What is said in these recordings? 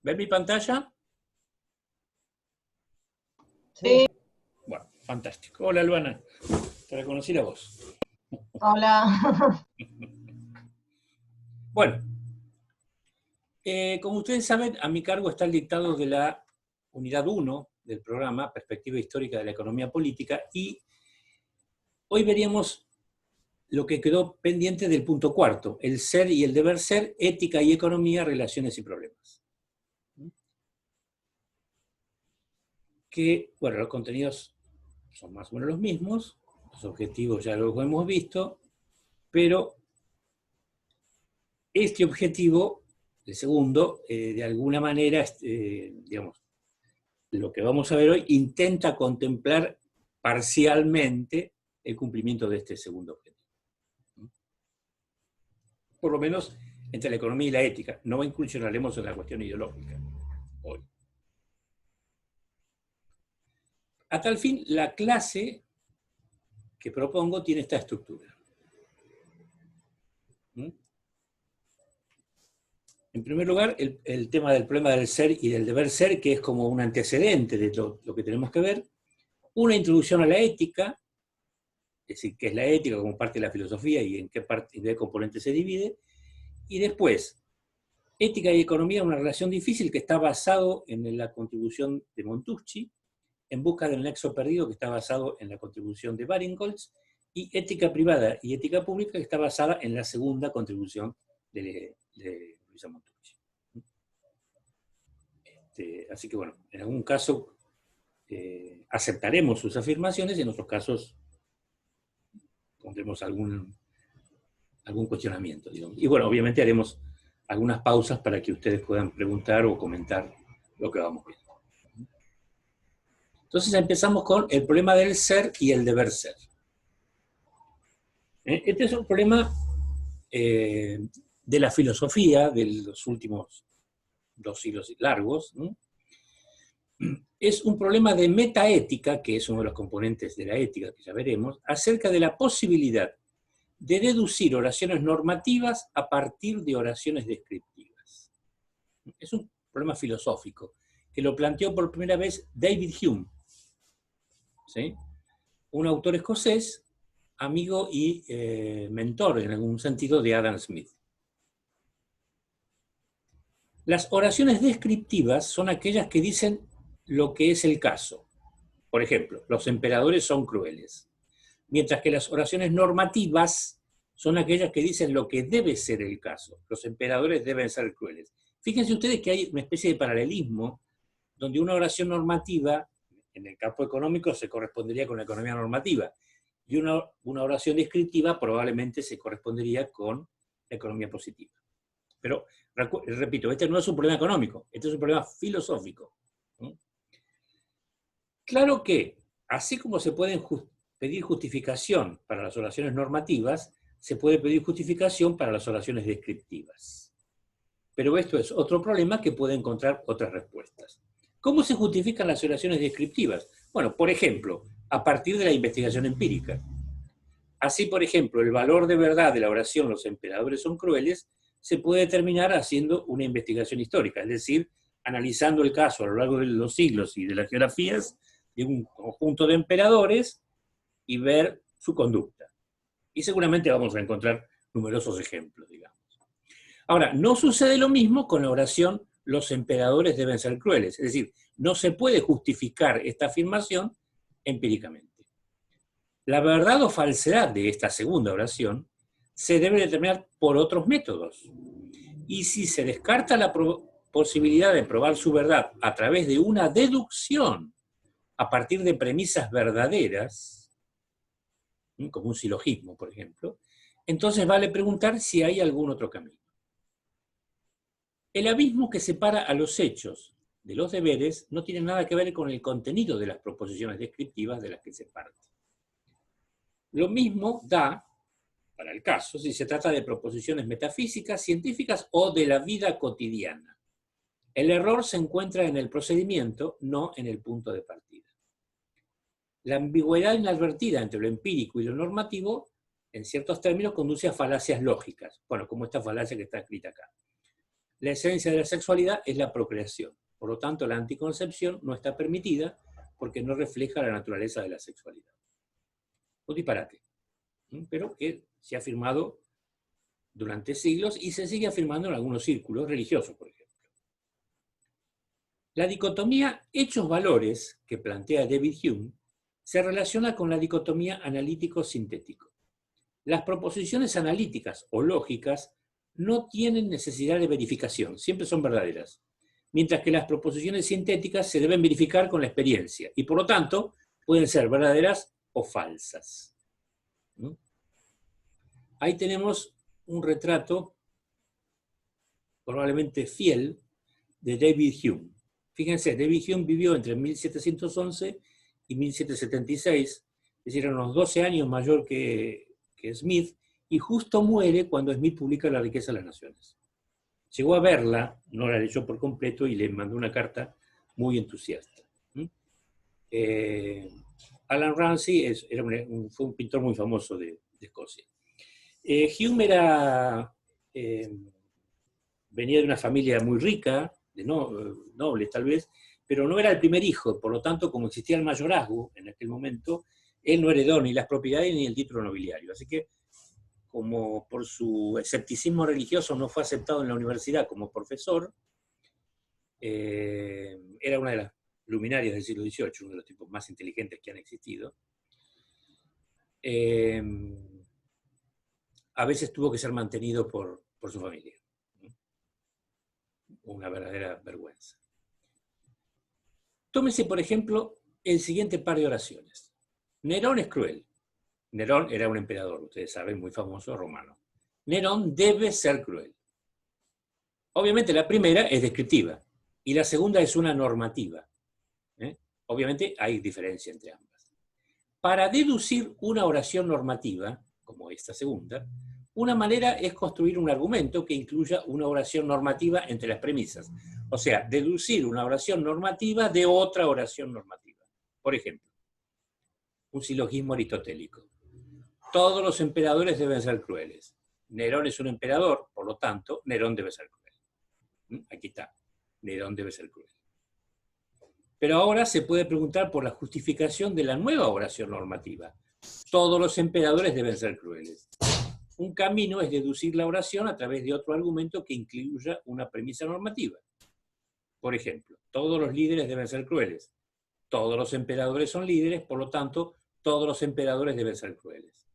¿Ven mi pantalla? Sí, Bueno, fantástico. Hola, Luana. Te reconocí la voz. hola. Bueno, como ustedes saben, a mi cargo está el dictado de la unidad 1 del programa Perspectiva Histórica de la Economía Política, y hoy veríamos lo que quedó pendiente del punto cuarto, el ser y el deber ser, ética y economía, relaciones y problemas. Que, bueno, los contenidos son más o menos los mismos, los objetivos ya los hemos visto, pero este objetivo, el segundo, de alguna manera, digamos, lo que vamos a ver hoy, intenta contemplar parcialmente el cumplimiento de este segundo objetivo. Por lo menos entre la economía y la ética. No incursionaremos en la cuestión ideológica hoy. A tal fin, la clase que propongo tiene esta estructura. En primer lugar, el tema del problema del ser y del deber ser, que es como un antecedente de lo que tenemos que ver. Una introducción a la ética, es decir, qué es la ética como parte de la filosofía y en qué componente se divide. Y después, ética y economía, una relación difícil que está basado en la contribución de Montucci, En busca del nexo perdido, que está basado en la contribución de Baringholtz, y ética privada y ética pública, que está basada en la segunda contribución de Luisa Montucci. Así que bueno, en algún caso aceptaremos sus afirmaciones y en otros casos pondremos algún cuestionamiento, digamos. Y bueno, obviamente haremos algunas pausas para que ustedes puedan preguntar o comentar lo que vamos viendo. Entonces empezamos con el problema del ser y el deber ser. Este es un problema de la filosofía de los últimos 2 siglos largos, ¿no? Es un problema de metaética, que es uno de los componentes de la ética que ya veremos, acerca de la posibilidad de deducir oraciones normativas a partir de oraciones descriptivas. Es un problema filosófico que lo planteó por primera vez David Hume, ¿sí? Un autor escocés, amigo y mentor en algún sentido de Adam Smith. Las oraciones descriptivas son aquellas que dicen lo que es el caso. Por ejemplo, los emperadores son crueles. Mientras que las oraciones normativas son aquellas que dicen lo que debe ser el caso. Los emperadores deben ser crueles. Fíjense ustedes que hay una especie de paralelismo donde una oración normativa, en el campo económico, se correspondería con la economía normativa, y una oración descriptiva probablemente se correspondería con la economía positiva. Pero, repito, este no es un problema económico, este es un problema filosófico. Claro que, así como se pueden pedir justificación para las oraciones normativas, se puede pedir justificación para las oraciones descriptivas. Pero esto es otro problema que puede encontrar otras respuestas. ¿Cómo se justifican las oraciones descriptivas? Bueno, por ejemplo, a partir de la investigación empírica. Así, por ejemplo, el valor de verdad de la oración "los emperadores son crueles" se puede determinar haciendo una investigación histórica, es decir, analizando el caso a lo largo de los siglos y de las geografías de un conjunto de emperadores y ver su conducta. Y seguramente vamos a encontrar numerosos ejemplos, digamos. Ahora, no sucede lo mismo con la oración "los emperadores deben ser crueles", es decir, no se puede justificar esta afirmación empíricamente. La verdad o falsedad de esta segunda oración se debe determinar por otros métodos. Y si se descarta la posibilidad de probar su verdad a través de una deducción a partir de premisas verdaderas, como un silogismo, por ejemplo, entonces vale preguntar si hay algún otro camino. El abismo que separa a los hechos de los deberes no tiene nada que ver con el contenido de las proposiciones descriptivas de las que se parte. Lo mismo da, para el caso, si se trata de proposiciones metafísicas, científicas o de la vida cotidiana. El error se encuentra en el procedimiento, no en el punto de partida. La ambigüedad inadvertida entre lo empírico y lo normativo, en ciertos términos, conduce a falacias lógicas. Bueno, como esta falacia que está escrita acá. La esencia de la sexualidad es la procreación. Por lo tanto, la anticoncepción no está permitida porque no refleja la naturaleza de la sexualidad. Un disparate, pero que se ha afirmado durante siglos y se sigue afirmando en algunos círculos religiosos, por ejemplo. La dicotomía hechos-valores que plantea David Hume se relaciona con la dicotomía analítico-sintético. Las proposiciones analíticas o lógicas no tienen necesidad de verificación, siempre son verdaderas, mientras que las proposiciones sintéticas se deben verificar con la experiencia y por lo tanto pueden ser verdaderas o falsas. Ahí tenemos un retrato probablemente fiel de David Hume. Fíjense, David Hume vivió entre 1711 y 1776, es decir, era unos 12 años mayor que Smith, y justo muere cuando Smith publica La riqueza de las naciones. Llegó a verla, no la leyó por completo, y le mandó una carta muy entusiasta. Alan Ramsay fue un pintor muy famoso de Escocia. Hume venía de una familia muy rica, nobles tal vez, pero no era el primer hijo, por lo tanto, como existía el mayorazgo en aquel momento, él no heredó ni las propiedades ni el título nobiliario. Así que, como por su escepticismo religioso no fue aceptado en la universidad como profesor, era una de las luminarias del siglo XVIII, uno de los tipos más inteligentes que han existido. A veces tuvo que ser mantenido por su familia. Una verdadera vergüenza. Tómese, por ejemplo, el siguiente par de oraciones. Nerón es cruel. Nerón era un emperador, ustedes saben, muy famoso, romano. Nerón debe ser cruel. Obviamente la primera es descriptiva y la segunda es una normativa. Obviamente hay diferencia entre ambas. Para deducir una oración normativa, como esta segunda, una manera es construir un argumento que incluya una oración normativa entre las premisas. O sea, deducir una oración normativa de otra oración normativa. Por ejemplo, un silogismo aristotélico. Todos los emperadores deben ser crueles. Nerón es un emperador, por lo tanto, Nerón debe ser cruel. Aquí está. Nerón debe ser cruel. Pero ahora se puede preguntar por la justificación de la nueva oración normativa. Todos los emperadores deben ser crueles. Un camino es deducir la oración a través de otro argumento que incluya una premisa normativa. Por ejemplo, todos los líderes deben ser crueles. Todos los emperadores son líderes, por lo tanto, todos los emperadores deben ser crueles.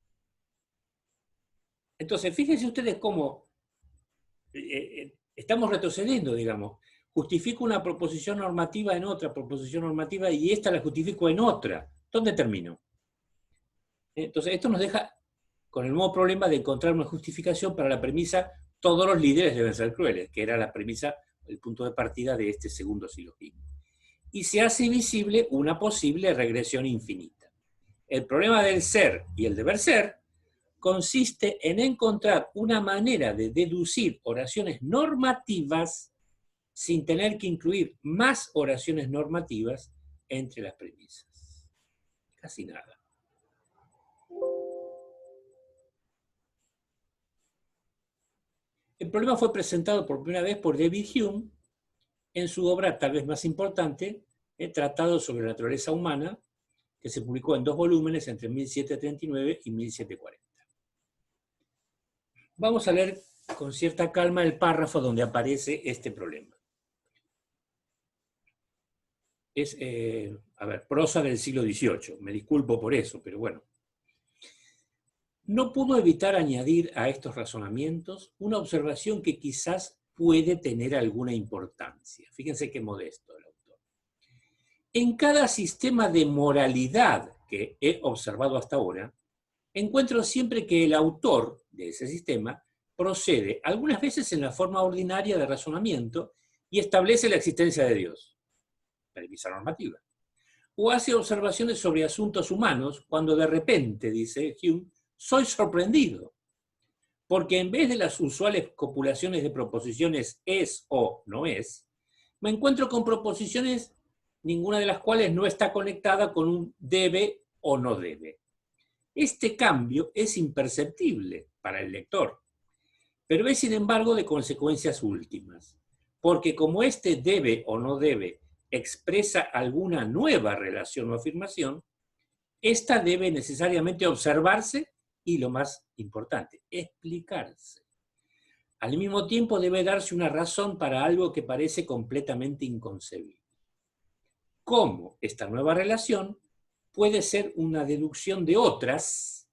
Entonces, fíjense ustedes cómo estamos retrocediendo, digamos. Justifico una proposición normativa en otra proposición normativa y esta la justifico en otra. ¿Dónde termino? Entonces, esto nos deja con el nuevo problema de encontrar una justificación para la premisa todos los líderes deben ser crueles, que era la premisa, el punto de partida de este segundo silogismo. Y se hace visible una posible regresión infinita. El problema del ser y el deber ser consiste en encontrar una manera de deducir oraciones normativas sin tener que incluir más oraciones normativas entre las premisas. Casi nada. El problema fue presentado por primera vez por David Hume en su obra tal vez más importante, el Tratado sobre la naturaleza humana, que se publicó en 2 volúmenes entre 1739 y 1740. Vamos a leer con cierta calma el párrafo donde aparece este problema. Es, prosa del siglo XVIII, me disculpo por eso, pero bueno. No pudo evitar añadir a estos razonamientos una observación que quizás puede tener alguna importancia. Fíjense qué modesto el autor. En cada sistema de moralidad que he observado hasta ahora, encuentro siempre que el autor de ese sistema procede, algunas veces en la forma ordinaria de razonamiento, y establece la existencia de Dios, premisa normativa. O hace observaciones sobre asuntos humanos cuando de repente, dice Hume, soy sorprendido, porque en vez de las usuales copulaciones de proposiciones es o no es, me encuentro con proposiciones, ninguna de las cuales no está conectada con un debe o no debe. Este cambio es imperceptible para el lector, pero es sin embargo de consecuencias últimas, porque como éste debe o no debe expresa alguna nueva relación o afirmación, ésta debe necesariamente observarse y, lo más importante, explicarse. Al mismo tiempo debe darse una razón para algo que parece completamente inconcebible. ¿Cómo esta nueva relación puede ser una deducción de otras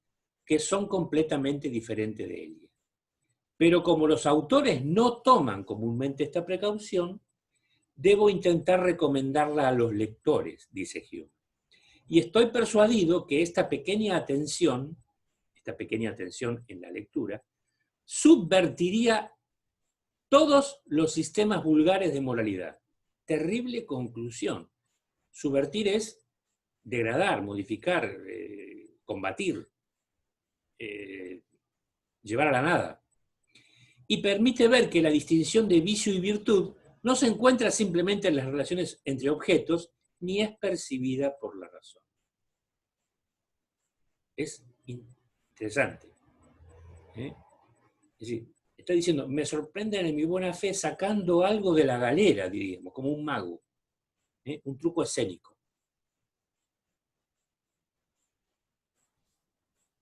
que son completamente diferentes de ella? Pero como los autores no toman comúnmente esta precaución, debo intentar recomendarla a los lectores, dice Hume. Y estoy persuadido que esta pequeña atención en la lectura, subvertiría todos los sistemas vulgares de moralidad. Terrible conclusión. Subvertir es degradar, modificar, combatir, llevar a la nada. Y permite ver que la distinción de vicio y virtud no se encuentra simplemente en las relaciones entre objetos, ni es percibida por la razón. Es interesante. Es decir, está diciendo, me sorprenden en mi buena fe sacando algo de la galera, diríamos, como un mago, un truco escénico.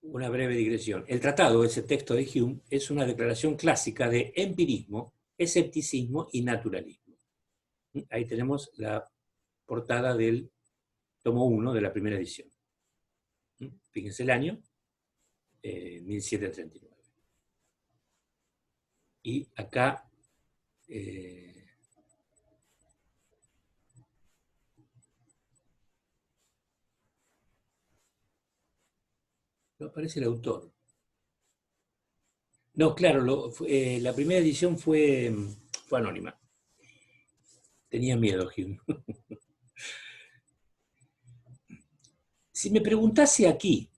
Una breve digresión. El tratado, ese texto de Hume, es una declaración clásica de empirismo, escepticismo y naturalismo. Ahí tenemos la portada del tomo 1 de la primera edición. Fíjense el año, 1739. Y acá no aparece el autor. No, claro, la primera edición fue anónima. Tenía miedo, Hume. Si me preguntase aquí,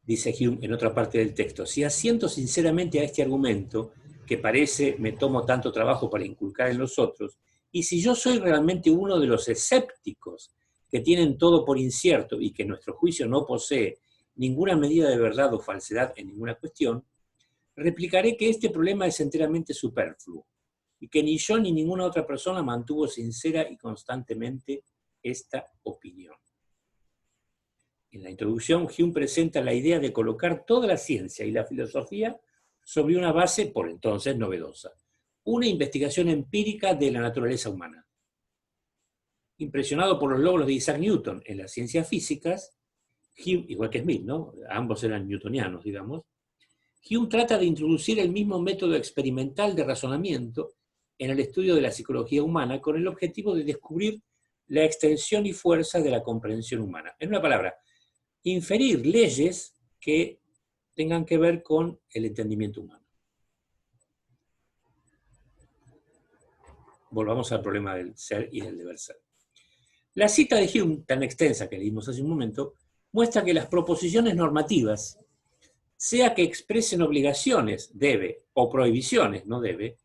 dice Hume en otra parte del texto, si asiento sinceramente a este argumento, que parece me tomo tanto trabajo para inculcar en los otros, y si yo soy realmente uno de los escépticos que tienen todo por incierto y que nuestro juicio no posee ninguna medida de verdad o falsedad en ninguna cuestión, replicaré que este problema es enteramente superfluo y que ni yo ni ninguna otra persona mantuvo sincera y constantemente esta opinión. En la introducción, Hume presenta la idea de colocar toda la ciencia y la filosofía sobre una base, por entonces, novedosa: una investigación empírica de la naturaleza humana. Impresionado por los logros de Isaac Newton en las ciencias físicas, Hume, igual que Smith, ¿no? Ambos eran newtonianos, digamos, Hume trata de introducir el mismo método experimental de razonamiento en el estudio de la psicología humana con el objetivo de descubrir la extensión y fuerza de la comprensión humana. En una palabra, inferir leyes que tengan que ver con el entendimiento humano. Volvamos al problema del ser y del deber ser. La cita de Hume, tan extensa que leímos hace un momento, muestra que las proposiciones normativas, sea que expresen obligaciones, debe, o prohibiciones, no debe,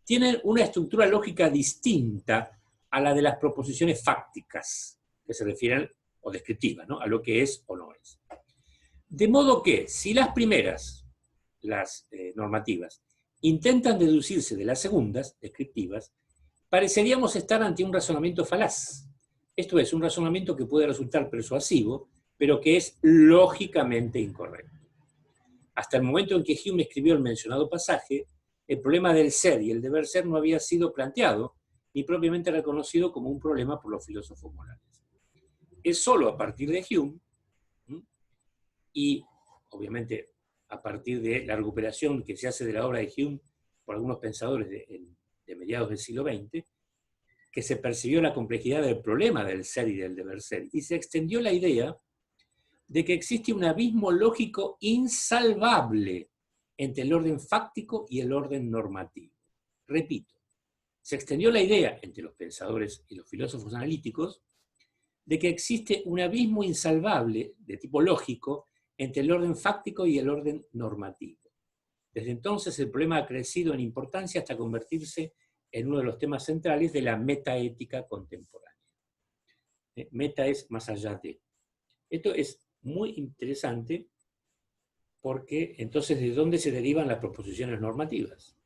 tienen una estructura lógica distinta a la de las proposiciones fácticas, que se refieren, o descriptivas, ¿no?, a lo que es o no es. De modo que, si las primeras, las normativas, intentan deducirse de las segundas, descriptivas, pareceríamos estar ante un razonamiento falaz. Esto es, un razonamiento que puede resultar persuasivo, pero que es lógicamente incorrecto. Hasta el momento en que Hume escribió el mencionado pasaje, el problema del ser y el deber ser no había sido planteado ni propiamente reconocido como un problema por los filósofos morales. Es solo a partir de Hume, y obviamente a partir de la recuperación que se hace de la obra de Hume por algunos pensadores de mediados del siglo XX, que se percibió la complejidad del problema del ser y del deber ser, y se extendió la idea de que existe un abismo lógico insalvable entre el orden fáctico y el orden normativo. Repito, se extendió la idea entre los pensadores y los filósofos analíticos de que existe un abismo insalvable de tipo lógico entre el orden fáctico y el orden normativo. Desde entonces el problema ha crecido en importancia hasta convertirse en uno de los temas centrales de la metaética contemporánea. Meta es más allá de. Esto es muy interesante porque entonces ¿de dónde se derivan las proposiciones normativas?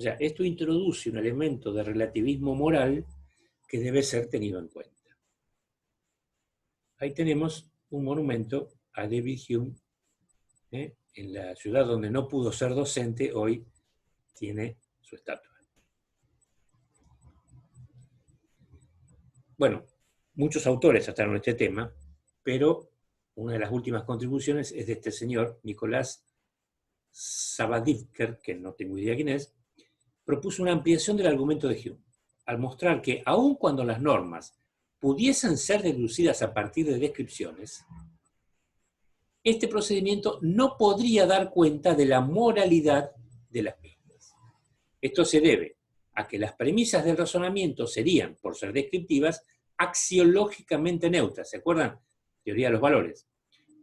O sea, esto introduce un elemento de relativismo moral que debe ser tenido en cuenta. Ahí tenemos un monumento a David Hume, en la ciudad donde no pudo ser docente, hoy tiene su estatua. Bueno, muchos autores trataron este tema, pero una de las últimas contribuciones es de este señor, Nicolás Savadivker, que no tengo idea quién es, propuso una ampliación del argumento de Hume, al mostrar que aun cuando las normas pudiesen ser deducidas a partir de descripciones, este procedimiento no podría dar cuenta de la moralidad de las mismas. Esto se debe a que las premisas del razonamiento serían, por ser descriptivas, axiológicamente neutras. ¿Se acuerdan? Teoría de los valores.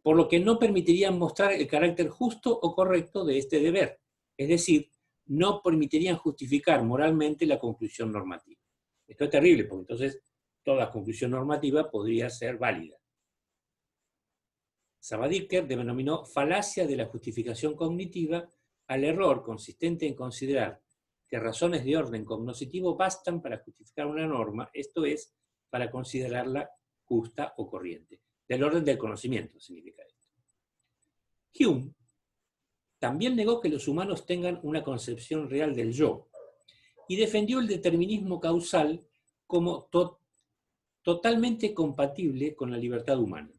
Por lo que no permitirían mostrar el carácter justo o correcto de este deber. Es decir, no permitirían justificar moralmente la conclusión normativa. Esto es terrible, porque entonces toda conclusión normativa podría ser válida. Savadivker denominó falacia de la justificación cognitiva al error consistente en considerar que razones de orden cognoscitivo bastan para justificar una norma, esto es, para considerarla justa o corriente. Del orden del conocimiento significa esto. Hume también negó que los humanos tengan una concepción real del yo y defendió el determinismo causal como totalmente compatible con la libertad humana.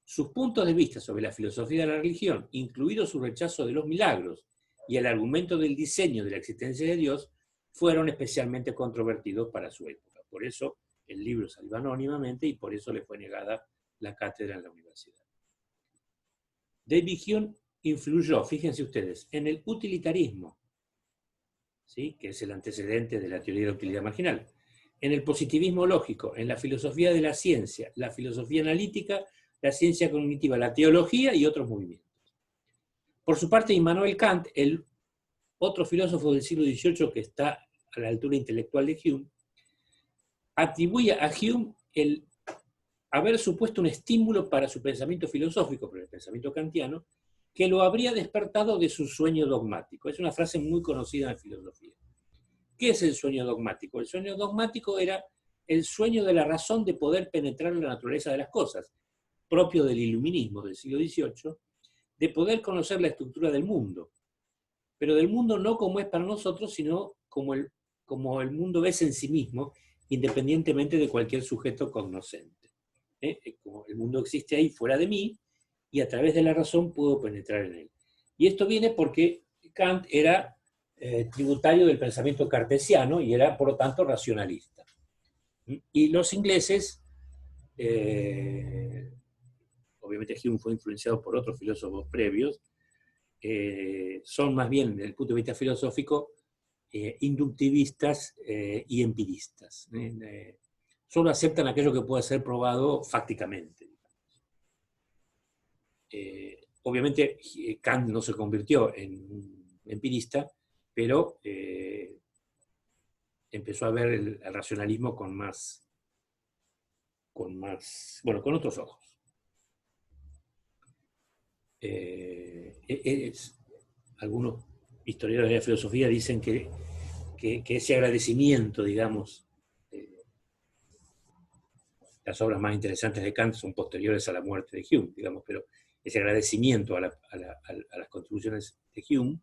Sus puntos de vista sobre la filosofía de la religión, incluido su rechazo de los milagros y el argumento del diseño de la existencia de Dios, fueron especialmente controvertidos para su época. Por eso el libro salió anónimamente y por eso le fue negada la cátedra en la universidad. David Hume influyó, fíjense ustedes, en el utilitarismo, ¿sí?, que es el antecedente de la teoría de la utilidad marginal, en el positivismo lógico, en la filosofía de la ciencia, la filosofía analítica, la ciencia cognitiva, la teología y otros movimientos. Por su parte, Immanuel Kant, el otro filósofo del siglo XVIII que está a la altura intelectual de Hume, atribuye a Hume el haber supuesto un estímulo para su pensamiento filosófico, para el pensamiento kantiano, que lo habría despertado de su sueño dogmático. Es una frase muy conocida en filosofía. ¿Qué es el sueño dogmático? El sueño dogmático era el sueño de la razón de poder penetrar en la naturaleza de las cosas, propio del iluminismo del siglo XVIII, de poder conocer la estructura del mundo, pero del mundo no como es para nosotros, sino como el mundo es en sí mismo, independientemente de cualquier sujeto cognoscente. Como el mundo existe ahí fuera de mí, y a través de la razón puedo penetrar en él. Y esto viene porque Kant era tributario del pensamiento cartesiano y era, por lo tanto, racionalista. Y los ingleses, obviamente Hume fue influenciado por otros filósofos previos, son más bien, desde el punto de vista filosófico, inductivistas y empiristas. Solo aceptan aquello que puede ser probado fácticamente. Obviamente Kant no se convirtió en empirista, pero empezó a ver el racionalismo con otros ojos. Algunos historiadores de la filosofía dicen que ese agradecimiento, digamos, las obras más interesantes de Kant son posteriores a la muerte de Hume, digamos, pero ese agradecimiento a las contribuciones de Hume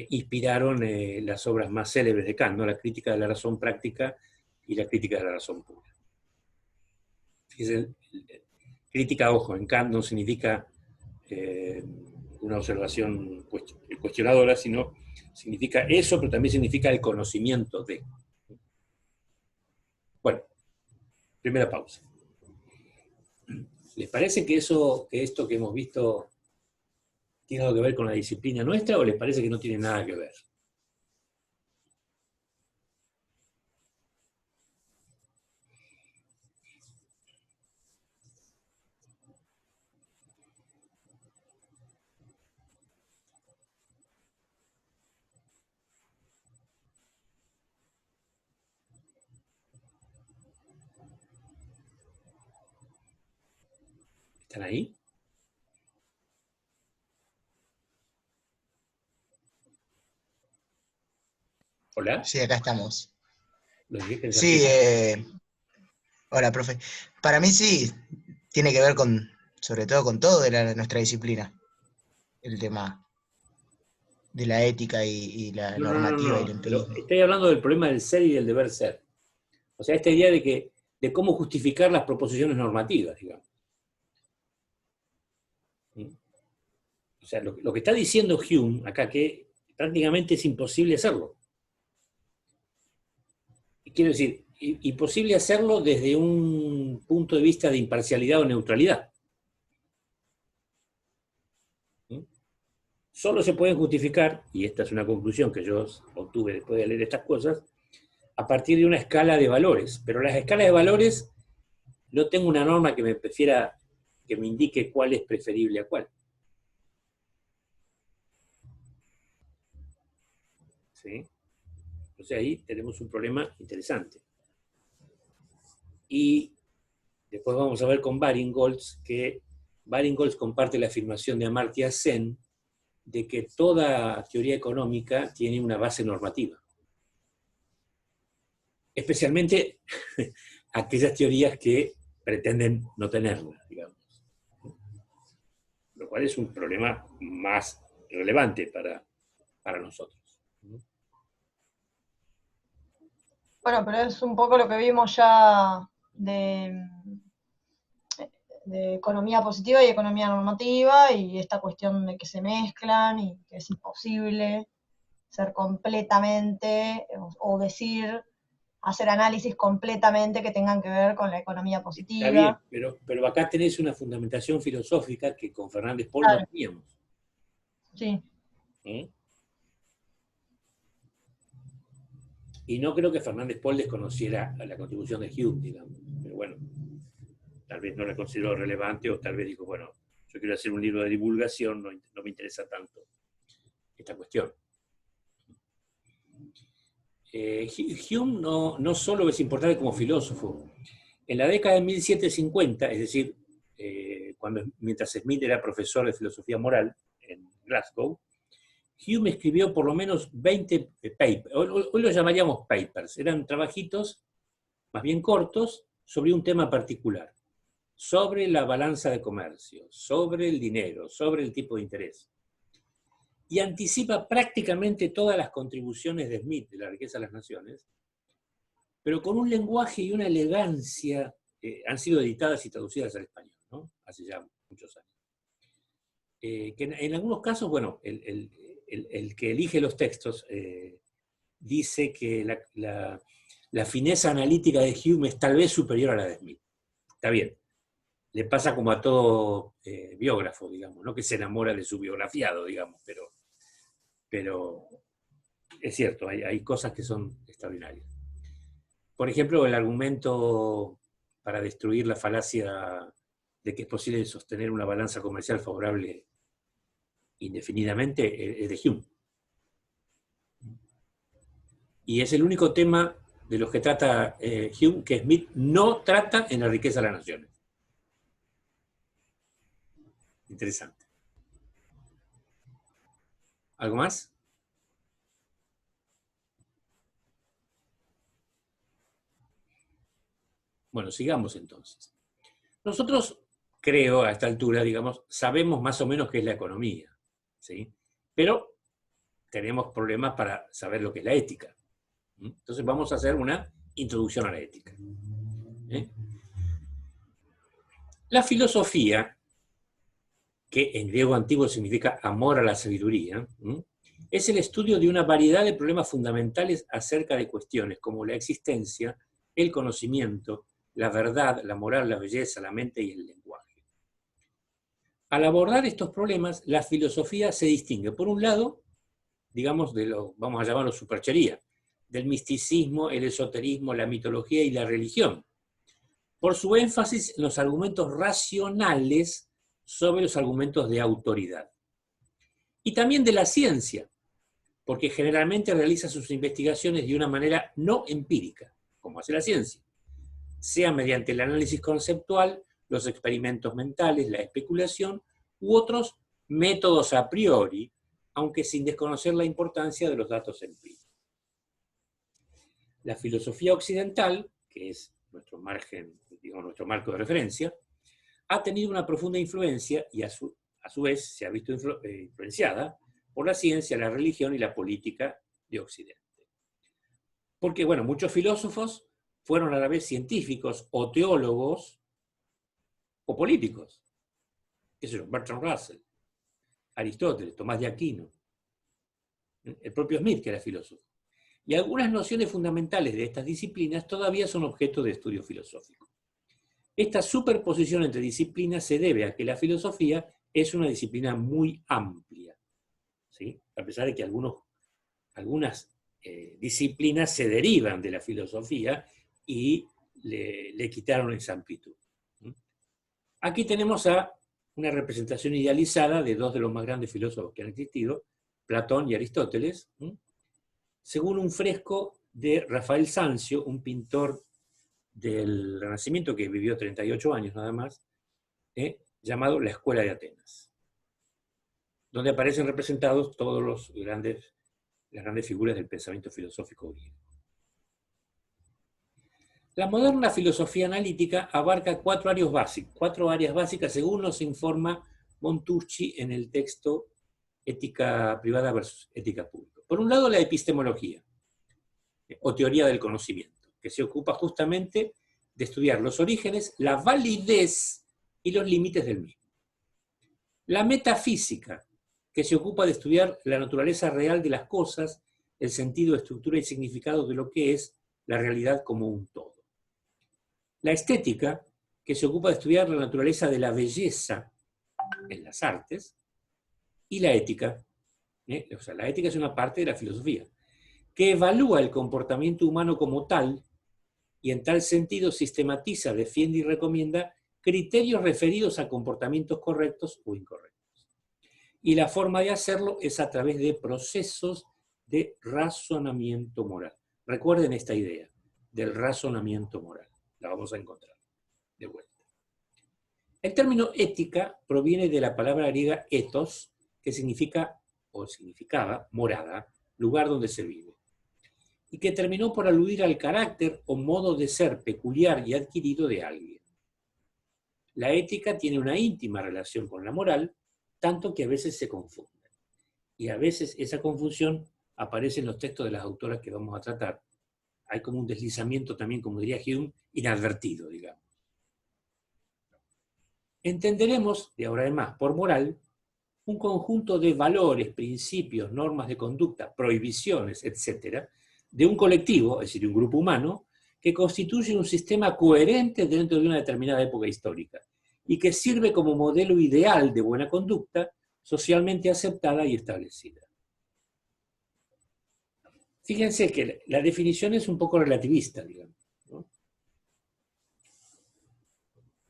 inspiraron las obras más célebres de Kant, ¿no? La crítica de la razón práctica y la crítica de la razón pura. Fíjense, crítica, ojo, en Kant no significa una observación cuestionadora, sino significa eso, pero también significa el conocimiento de. Bueno, primera pausa. ¿Les parece que esto que hemos visto tiene algo que ver con la disciplina nuestra o les parece que no tiene nada que ver? ¿Están ahí? Hola, Sí, acá estamos. los dije Sí, hola, profe. Para mí sí, tiene que ver con, sobre todo con todo de nuestra disciplina, el tema de la ética y la No, no, no, normativa y el no, pero empirismo. estoy hablando del problema del ser y del deber ser. O sea, esta idea de cómo justificar las proposiciones normativas, digamos. ¿Mm? O sea, lo que está diciendo Hume acá, que prácticamente es imposible hacerlo. Y quiero decir, imposible hacerlo desde un punto de vista de imparcialidad o neutralidad. ¿Mm? Solo se pueden justificar, y esta es una conclusión que yo obtuve después de leer estas cosas, a partir de una escala de valores. Pero las escalas de valores no tengo una norma que me prefiera, que me indique cuál es preferible a cuál. ¿Sí? Entonces ahí tenemos un problema interesante. Y después vamos a ver con Barinholtz que Barinholtz comparte la afirmación de Amartya Sen de que toda teoría económica tiene una base normativa. Especialmente aquellas teorías que pretenden no tenerla, digamos. Lo cual es un problema más relevante para nosotros. Bueno, pero es un poco lo que vimos ya de economía positiva y economía normativa, y esta cuestión de que se mezclan y que es imposible ser completamente, o decir, hacer análisis completamente que tengan que ver con la economía Está bien, positiva. pero acá tenés una fundamentación filosófica que con Fernández Paul no Claro, teníamos. sí. ¿Eh? Y no creo que Fernández Paul desconociera la contribución de Hume, digamos. Pero bueno, tal vez no la consideró relevante o tal vez dijo, bueno, yo quiero hacer un libro de divulgación, no me interesa tanto esta cuestión. Hume no solo es importante como filósofo. En la década de 1750, es decir, mientras Smith era profesor de filosofía moral en Glasgow, Hume escribió por lo menos 20 papers, hoy lo llamaríamos papers, eran trabajitos más bien cortos sobre un tema particular, sobre la balanza de comercio, sobre el dinero, sobre el tipo de interés. Y anticipa prácticamente todas las contribuciones de Smith de la riqueza de las naciones, pero con un lenguaje y una elegancia, han sido editadas y traducidas al español, ¿no? Hace ya muchos años. Que en algunos casos, bueno, el que elige los textos dice que la fineza analítica de Hume es tal vez superior a la de Smith. Está bien. Le pasa como a todo biógrafo, digamos, ¿no? Que se enamora de su biografiado, digamos, pero es cierto, hay cosas que son extraordinarias. Por ejemplo, el argumento para destruir la falacia de que es posible sostener una balanza comercial favorable indefinidamente es de Hume. Y es el único tema de los que trata Hume que Smith no trata en La riqueza de las naciones. Interesante. ¿Algo más? Bueno, sigamos entonces. Nosotros, creo, a esta altura, digamos, sabemos más o menos qué es la economía, ¿sí? Pero tenemos problemas para saber lo que es la ética. Entonces vamos a hacer una introducción a la ética. La filosofía, que en griego antiguo significa amor a la sabiduría, es el estudio de una variedad de problemas fundamentales acerca de cuestiones como la existencia, el conocimiento, la verdad, la moral, la belleza, la mente y el lenguaje. Al abordar estos problemas, la filosofía se distingue, por un lado, digamos, vamos a llamarlo superchería, del misticismo, el esoterismo, la mitología y la religión, por su énfasis en los argumentos racionales sobre los argumentos de autoridad. Y también de la ciencia, porque generalmente realiza sus investigaciones de una manera no empírica, como hace la ciencia, sea mediante el análisis conceptual, los experimentos mentales, la especulación u otros métodos a priori, aunque sin desconocer la importancia de los datos empíricos. la filosofía occidental, que es nuestro margen, digamos, nuestro marco de referencia, ha tenido una profunda influencia y a su vez se ha visto influenciada por la ciencia, la religión y la política de Occidente. Porque, bueno, muchos filósofos fueron a la vez científicos o teólogos o políticos. ¿Qué sé yo? Bertrand Russell, Aristóteles, Tomás de Aquino, el propio Smith, que era filósofo. Y algunas nociones fundamentales de estas disciplinas todavía son objeto de estudio filosófico. Esta superposición entre disciplinas se debe a que la filosofía es una disciplina muy amplia, ¿sí? A pesar de que algunas disciplinas se derivan de la filosofía y le quitaron esa amplitud. Aquí tenemos a una representación idealizada de dos de los más grandes filósofos que han existido, Platón y Aristóteles, según un fresco de Rafael Sanzio, un pintor del Renacimiento que vivió 38 años nada más, llamado La Escuela de Atenas, donde aparecen representados todos las grandes figuras del pensamiento filosófico griego. La moderna filosofía analítica abarca cuatro áreas básicas según nos informa Montucci en el texto Ética privada versus ética pública. Por un lado, la epistemología, o teoría del conocimiento, que se ocupa justamente de estudiar los orígenes, la validez y los límites del mismo. La metafísica, que se ocupa de estudiar la naturaleza real de las cosas, el sentido, estructura y significado de lo que es la realidad como un todo. La estética, que se ocupa de estudiar la naturaleza de la belleza en las artes, y la ética, o sea, la ética es una parte de la filosofía, que evalúa el comportamiento humano como tal, y en tal sentido sistematiza, defiende y recomienda criterios referidos a comportamientos correctos o incorrectos. Y la forma de hacerlo es a través de procesos de razonamiento moral. Recuerden esta idea del razonamiento moral. La vamos a encontrar de vuelta. El término ética proviene de la palabra griega ethos, que significa, o significaba, morada, lugar donde se vive, y que terminó por aludir al carácter o modo de ser peculiar y adquirido de alguien. La ética tiene una íntima relación con la moral, tanto que a veces se confunden. Y a veces esa confusión aparece en los textos de las autoras que vamos a tratar. Hay como un deslizamiento también, como diría Hume, inadvertido, digamos. Entenderemos, de ahora en más, por moral, un conjunto de valores, principios, normas de conducta, prohibiciones, etc., de un colectivo, es decir, un grupo humano, que constituye un sistema coherente dentro de una determinada época histórica y que sirve como modelo ideal de buena conducta socialmente aceptada y establecida. Fíjense que la definición es un poco relativista, digamos, ¿no?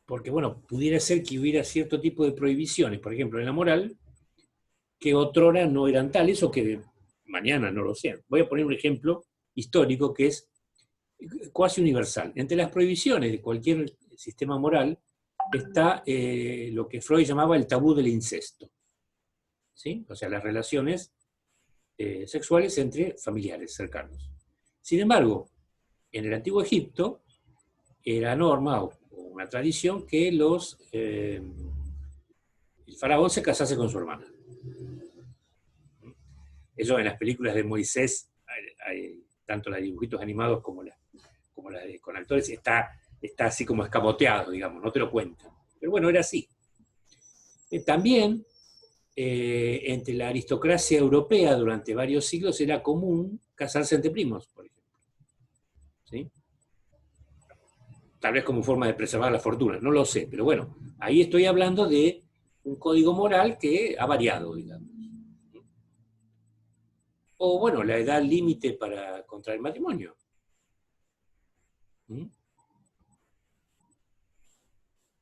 Porque, bueno, pudiera ser que hubiera cierto tipo de prohibiciones, por ejemplo, en la moral, que otrora no eran tales o que mañana no lo sean. Voy a poner un ejemplo histórico que es cuasi universal. Entre las prohibiciones de cualquier sistema moral está lo que Freud llamaba el tabú del incesto, ¿sí? O sea, las relaciones sexuales entre familiares cercanos. Sin embargo, en el Antiguo Egipto era norma o una tradición que el faraón se casase con su hermana. Eso en las películas de Moisés, tanto las de dibujitos animados como las con actores, está así como escamoteado, digamos, no te lo cuentan. Pero bueno, era así. También, entre la aristocracia europea durante varios siglos era común casarse entre primos, por ejemplo. ¿Sí? Tal vez como forma de preservar la fortuna, no lo sé, pero bueno, ahí estoy hablando de un código moral que ha variado, digamos. O bueno, la edad límite para contraer matrimonio.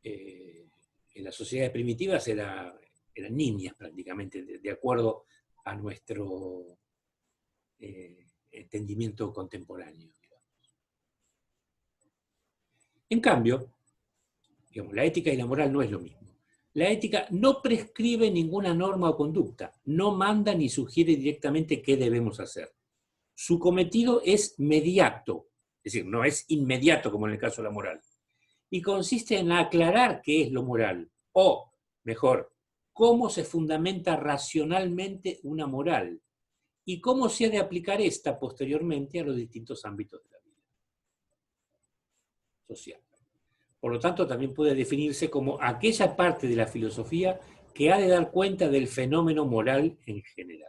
En las sociedades primitivas eran niñas prácticamente, de acuerdo a nuestro entendimiento contemporáneo. En cambio, digamos, la ética y la moral no es lo mismo. La ética no prescribe ninguna norma o conducta, no manda ni sugiere directamente qué debemos hacer. Su cometido es mediato, es decir, no es inmediato como en el caso de la moral, y consiste en aclarar qué es lo moral, o, mejor, cómo se fundamenta racionalmente una moral, y cómo se ha de aplicar esta posteriormente a los distintos ámbitos de la vida social. Por lo tanto, también puede definirse como aquella parte de la filosofía que ha de dar cuenta del fenómeno moral en general.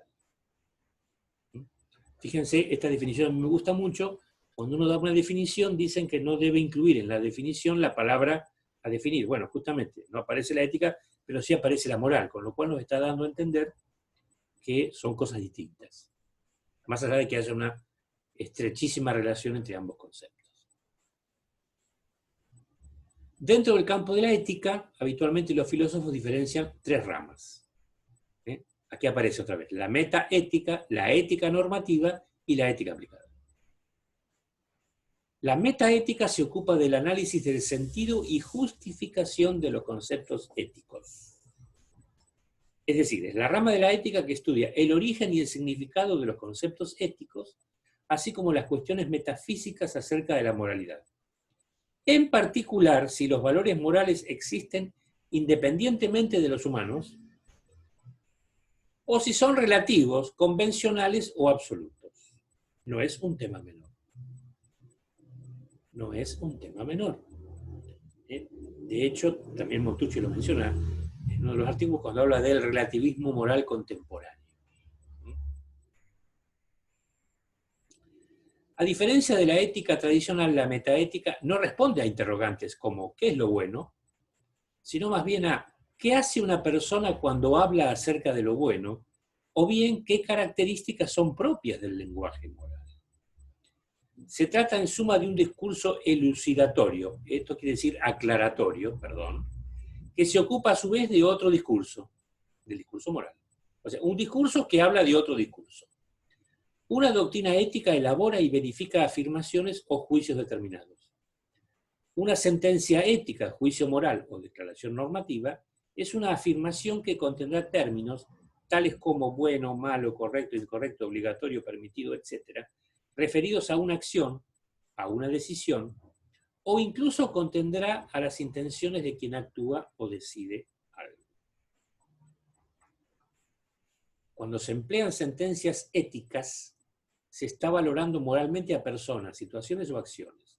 Fíjense, esta definición me gusta mucho. Cuando uno da una definición, dicen que no debe incluir en la definición la palabra a definir. Bueno, justamente, no aparece la ética, pero sí aparece la moral, con lo cual nos está dando a entender que son cosas distintas. Más allá de que haya una estrechísima relación entre ambos conceptos. Dentro del campo de la ética, habitualmente los filósofos diferencian tres ramas. Aquí aparece otra vez la metaética, la ética normativa y la ética aplicada. La metaética se ocupa del análisis del sentido y justificación de los conceptos éticos. Es decir, es la rama de la ética que estudia el origen y el significado de los conceptos éticos, así como las cuestiones metafísicas acerca de la moralidad. En particular, si los valores morales existen independientemente de los humanos, o si son relativos, convencionales o absolutos. No es un tema menor. No es un tema menor. De hecho, también Montucci lo menciona en uno de los artículos cuando habla del relativismo moral contemporáneo. A diferencia de la ética tradicional, la metaética no responde a interrogantes como ¿qué es lo bueno?, sino más bien a ¿qué hace una persona cuando habla acerca de lo bueno? O bien, ¿qué características son propias del lenguaje moral? Se trata en suma de un discurso elucidatorio, esto quiere decir aclaratorio, perdón, que se ocupa a su vez de otro discurso, del discurso moral. O sea, un discurso que habla de otro discurso. Una doctrina ética elabora y verifica afirmaciones o juicios determinados. Una sentencia ética, juicio moral o declaración normativa es una afirmación que contendrá términos tales como bueno, malo, correcto, incorrecto, obligatorio, permitido, etc., referidos a una acción, a una decisión, o incluso contendrá a las intenciones de quien actúa o decide algo. Cuando se emplean sentencias éticas, se está valorando moralmente a personas, situaciones o acciones.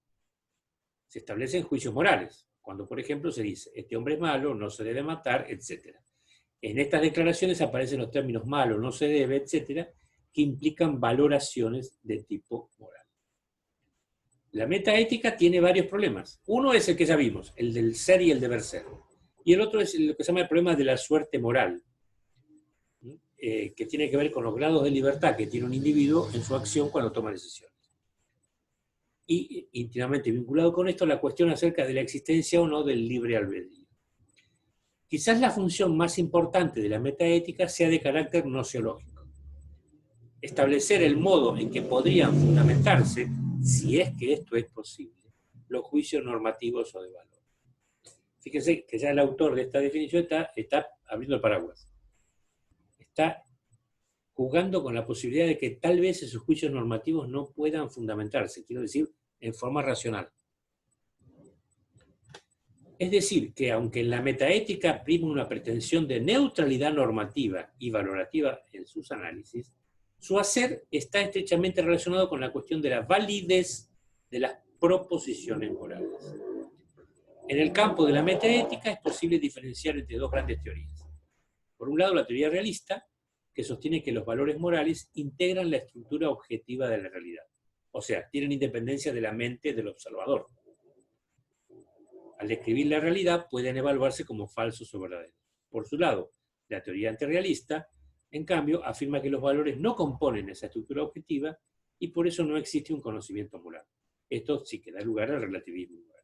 Se establecen juicios morales, cuando por ejemplo se dice, este hombre es malo, no se debe matar, etc. En estas declaraciones aparecen los términos malo, no se debe, etc., que implican valoraciones de tipo moral. La metaética tiene varios problemas. Uno es el que ya vimos, el del ser y el deber ser. Y el otro es lo que se llama el problema de la suerte moral, que tiene que ver con los grados de libertad que tiene un individuo en su acción cuando toma decisiones. Y íntimamente vinculado con esto, la cuestión acerca de la existencia o no del libre albedrío. Quizás la función más importante de la metaética sea de carácter nociológico. Establecer el modo en que podrían fundamentarse, si es que esto es posible, los juicios normativos o de valor. Fíjense que ya el autor de esta definición está abriendo el paraguas. Está jugando con la posibilidad de que tal vez esos juicios normativos no puedan fundamentarse, quiero decir, en forma racional. Es decir, que aunque en la metaética prima una pretensión de neutralidad normativa y valorativa en sus análisis, su hacer está estrechamente relacionado con la cuestión de la validez de las proposiciones morales. En el campo de la metaética es posible diferenciar entre dos grandes teorías. Por un lado, la teoría realista, que sostiene que los valores morales integran la estructura objetiva de la realidad. O sea, tienen independencia de la mente del observador. Al describir la realidad, pueden evaluarse como falsos o verdaderos. Por su lado, la teoría antirrealista, en cambio, afirma que los valores no componen esa estructura objetiva y por eso no existe un conocimiento moral. Esto sí que da lugar al relativismo moral.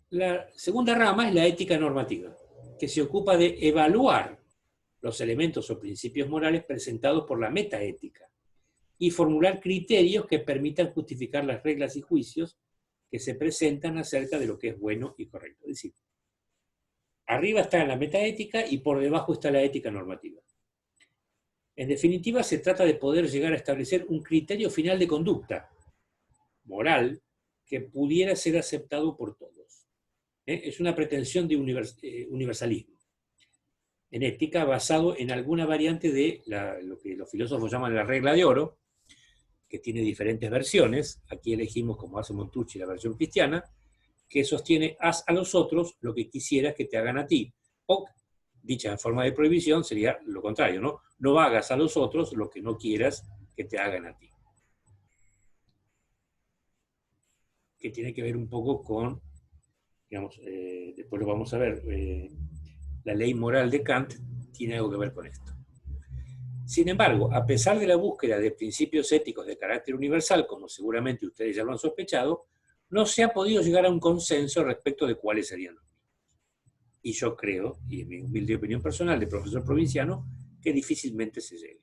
La segunda rama es la ética normativa, que se ocupa de evaluar los elementos o principios morales presentados por la metaética y formular criterios que permitan justificar las reglas y juicios que se presentan acerca de lo que es bueno y correcto. Es decir, arriba está la metaética y por debajo está la ética normativa. En definitiva, se trata de poder llegar a establecer un criterio final de conducta moral que pudiera ser aceptado por todos. Es una pretensión de universalismo en ética basado en alguna variante de lo que los filósofos llaman la regla de oro, que tiene diferentes versiones. Aquí elegimos, como hace Montucci, la versión cristiana, que sostiene: haz a los otros lo que quisieras que te hagan a ti. O, dicha en forma de prohibición, sería lo contrario, ¿no? No hagas a los otros lo que no quieras que te hagan a ti. Que tiene que ver un poco con, digamos, después lo vamos a ver, la ley moral de Kant tiene algo que ver con esto. Sin embargo, a pesar de la búsqueda de principios éticos de carácter universal, como seguramente ustedes ya lo han sospechado, no se ha podido llegar a un consenso respecto de cuáles serían los mismos. Y yo creo, y en mi humilde opinión personal de profesor provinciano, que difícilmente se llegue.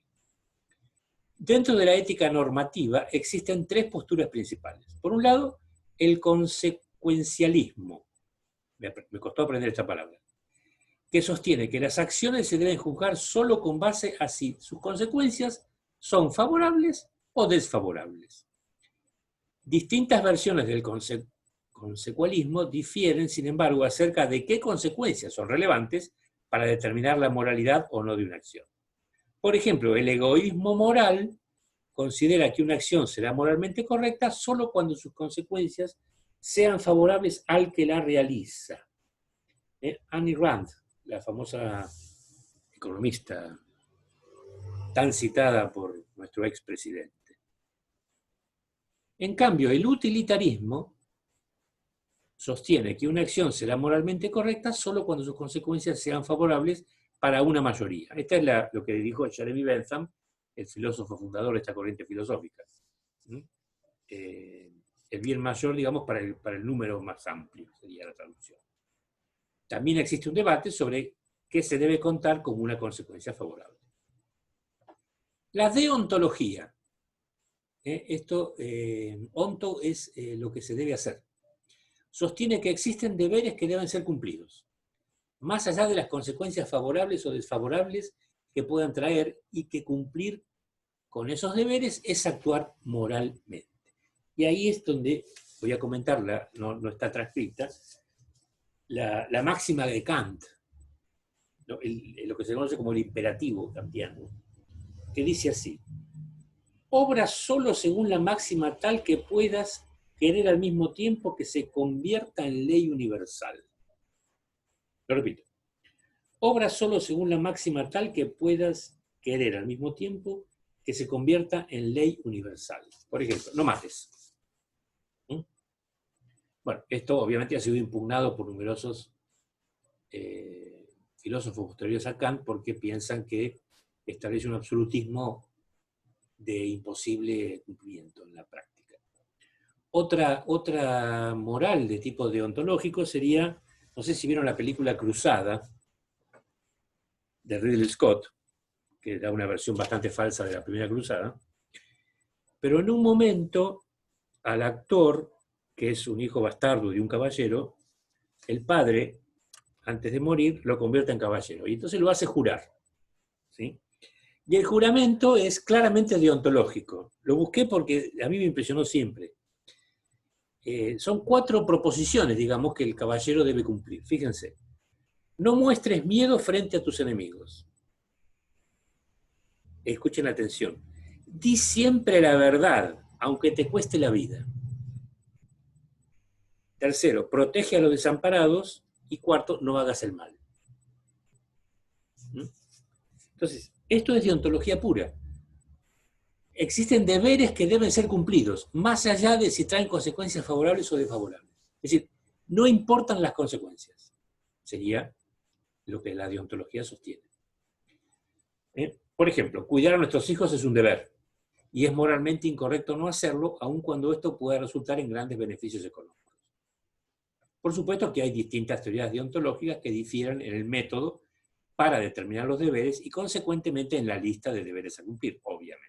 Dentro de la ética normativa existen tres posturas principales. Por un lado, el consecuencialismo. Me costó aprender esta palabra. Que sostiene que las acciones se deben juzgar solo con base a si sus consecuencias son favorables o desfavorables. Distintas versiones del consecualismo difieren, sin embargo, acerca de qué consecuencias son relevantes para determinar la moralidad o no de una acción. Por ejemplo, el egoísmo moral considera que una acción será moralmente correcta solo cuando sus consecuencias sean favorables al que la realiza. Annie Rand, la famosa economista tan citada por nuestro expresidente. En cambio, el utilitarismo sostiene que una acción será moralmente correcta solo cuando sus consecuencias sean favorables para una mayoría. Esta es lo que dijo Jeremy Bentham, el filósofo fundador de esta corriente filosófica. El bien mayor, digamos, para el número más amplio, sería la traducción. También existe un debate sobre qué se debe contar como una consecuencia favorable. La deontología. Onto es lo que se debe hacer. Sostiene que existen deberes que deben ser cumplidos, más allá de las consecuencias favorables o desfavorables que puedan traer, y que cumplir con esos deberes es actuar moralmente. Y ahí es donde voy a comentarla, no está transcrita, la máxima de Kant, lo que se conoce como el imperativo kantiano, que dice así: obra solo según la máxima tal que puedas querer al mismo tiempo que se convierta en ley universal. Lo repito. Obra solo según la máxima tal que puedas querer al mismo tiempo que se convierta en ley universal. Por ejemplo, no mates. Bueno, esto obviamente ha sido impugnado por numerosos filósofos posteriores a Kant, porque piensan que establece un absolutismo de imposible cumplimiento en la práctica. Otra moral de tipo deontológico sería, no sé si vieron la película Cruzada, de Ridley Scott, que da una versión bastante falsa de la primera Cruzada, pero en un momento al actor, que es un hijo bastardo de un caballero, el padre, antes de morir, lo convierte en caballero, y entonces lo hace jurar, ¿sí? Y el juramento es claramente deontológico. Lo busqué porque a mí me impresionó siempre. Son 4 proposiciones, digamos, que el caballero debe cumplir. Fíjense. No muestres miedo frente a tus enemigos. Escuchen atención. Di siempre la verdad, aunque te cueste la vida. Tercero, protege a los desamparados. Y cuarto, no hagas el mal. Entonces, esto es deontología pura. Existen deberes que deben ser cumplidos, más allá de si traen consecuencias favorables o desfavorables. Es decir, no importan las consecuencias. Sería lo que la deontología sostiene. Por ejemplo, cuidar a nuestros hijos es un deber, y es moralmente incorrecto no hacerlo, aun cuando esto pueda resultar en grandes beneficios económicos. Por supuesto que hay distintas teorías deontológicas que difieren en el método para determinar los deberes y consecuentemente en la lista de deberes a cumplir, obviamente.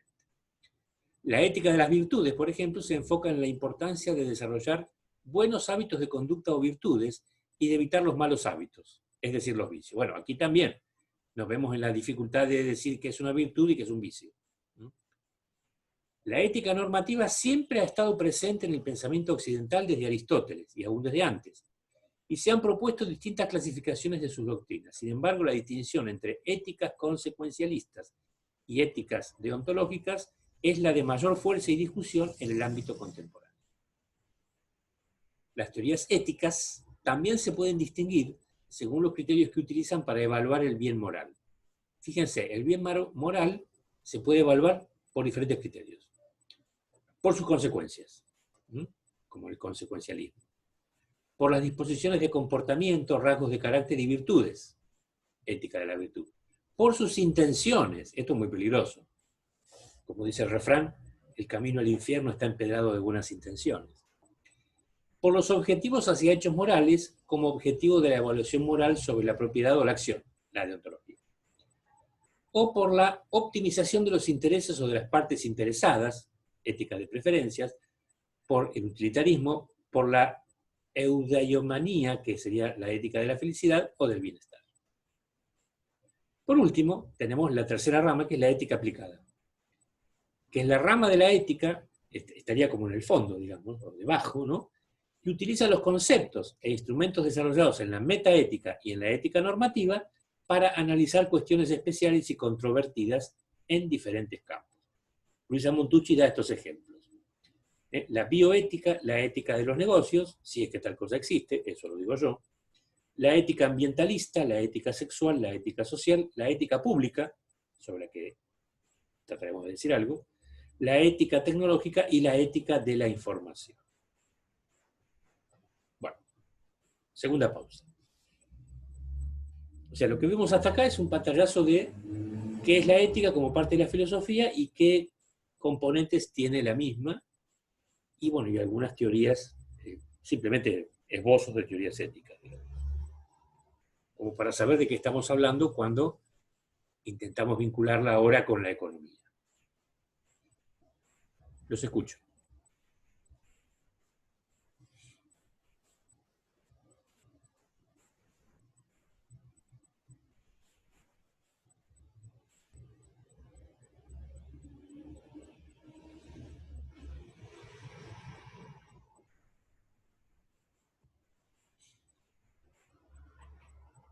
La ética de las virtudes, por ejemplo, se enfoca en la importancia de desarrollar buenos hábitos de conducta o virtudes y de evitar los malos hábitos, es decir, los vicios. Bueno, aquí también nos vemos en la dificultad de decir que es una virtud y que es un vicio. La ética normativa siempre ha estado presente en el pensamiento occidental desde Aristóteles, y aún desde antes, y se han propuesto distintas clasificaciones de sus doctrinas. Sin embargo, la distinción entre éticas consecuencialistas y éticas deontológicas es la de mayor fuerza y discusión en el ámbito contemporáneo. Las teorías éticas también se pueden distinguir según los criterios que utilizan para evaluar el bien moral. Fíjense, el bien moral se puede evaluar por diferentes criterios. Por sus consecuencias, como el consecuencialismo. Por las disposiciones de comportamiento, rasgos de carácter y virtudes, ética de la virtud. Por sus intenciones, esto es muy peligroso. Como dice el refrán, el camino al infierno está empedrado de buenas intenciones. Por los objetivos hacia hechos morales, como objetivo de la evaluación moral sobre la propiedad o la acción, la deontología. O por la optimización de los intereses o de las partes interesadas, ética de preferencias, por el utilitarismo, por la eudaimonia, que sería la ética de la felicidad o del bienestar. Por último, tenemos la tercera rama, que es la ética aplicada, que es la rama de la ética, estaría como en el fondo, digamos, o debajo, ¿no? Y utiliza los conceptos e instrumentos desarrollados en la metaética y en la ética normativa para analizar cuestiones especiales y controvertidas en diferentes campos. Luisa Montucci da estos ejemplos. La bioética, la ética de los negocios, si es que tal cosa existe, eso lo digo yo. La ética ambientalista, la ética sexual, la ética social, la ética pública, sobre la que trataremos de decir algo, la ética tecnológica y la ética de la información. Bueno, segunda pausa. O sea, lo que vemos hasta acá es un pantallazo de qué es la ética como parte de la filosofía y qué componentes tiene la misma, y bueno, y algunas teorías, simplemente esbozos de teorías éticas, digamos. Como para saber de qué estamos hablando cuando intentamos vincularla ahora con la economía. Los escucho.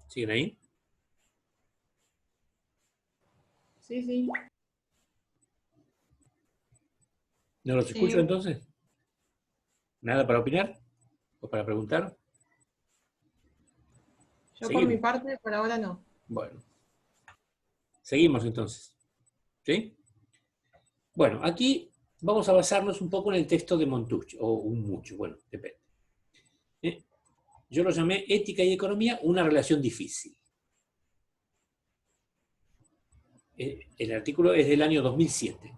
¿Siguen ahí? Sí, sí. ¿No los Sí. escucho entonces? ¿Nada para opinar? ¿O para preguntar? Yo por Seguimos. mi parte, por ahora no. Bueno. Seguimos entonces. ¿Sí? Bueno, aquí vamos a basarnos un poco en el texto de Montucci, o un mucho, bueno, depende. Yo lo llamé Ética y Economía, una relación difícil. El artículo es del año 2007.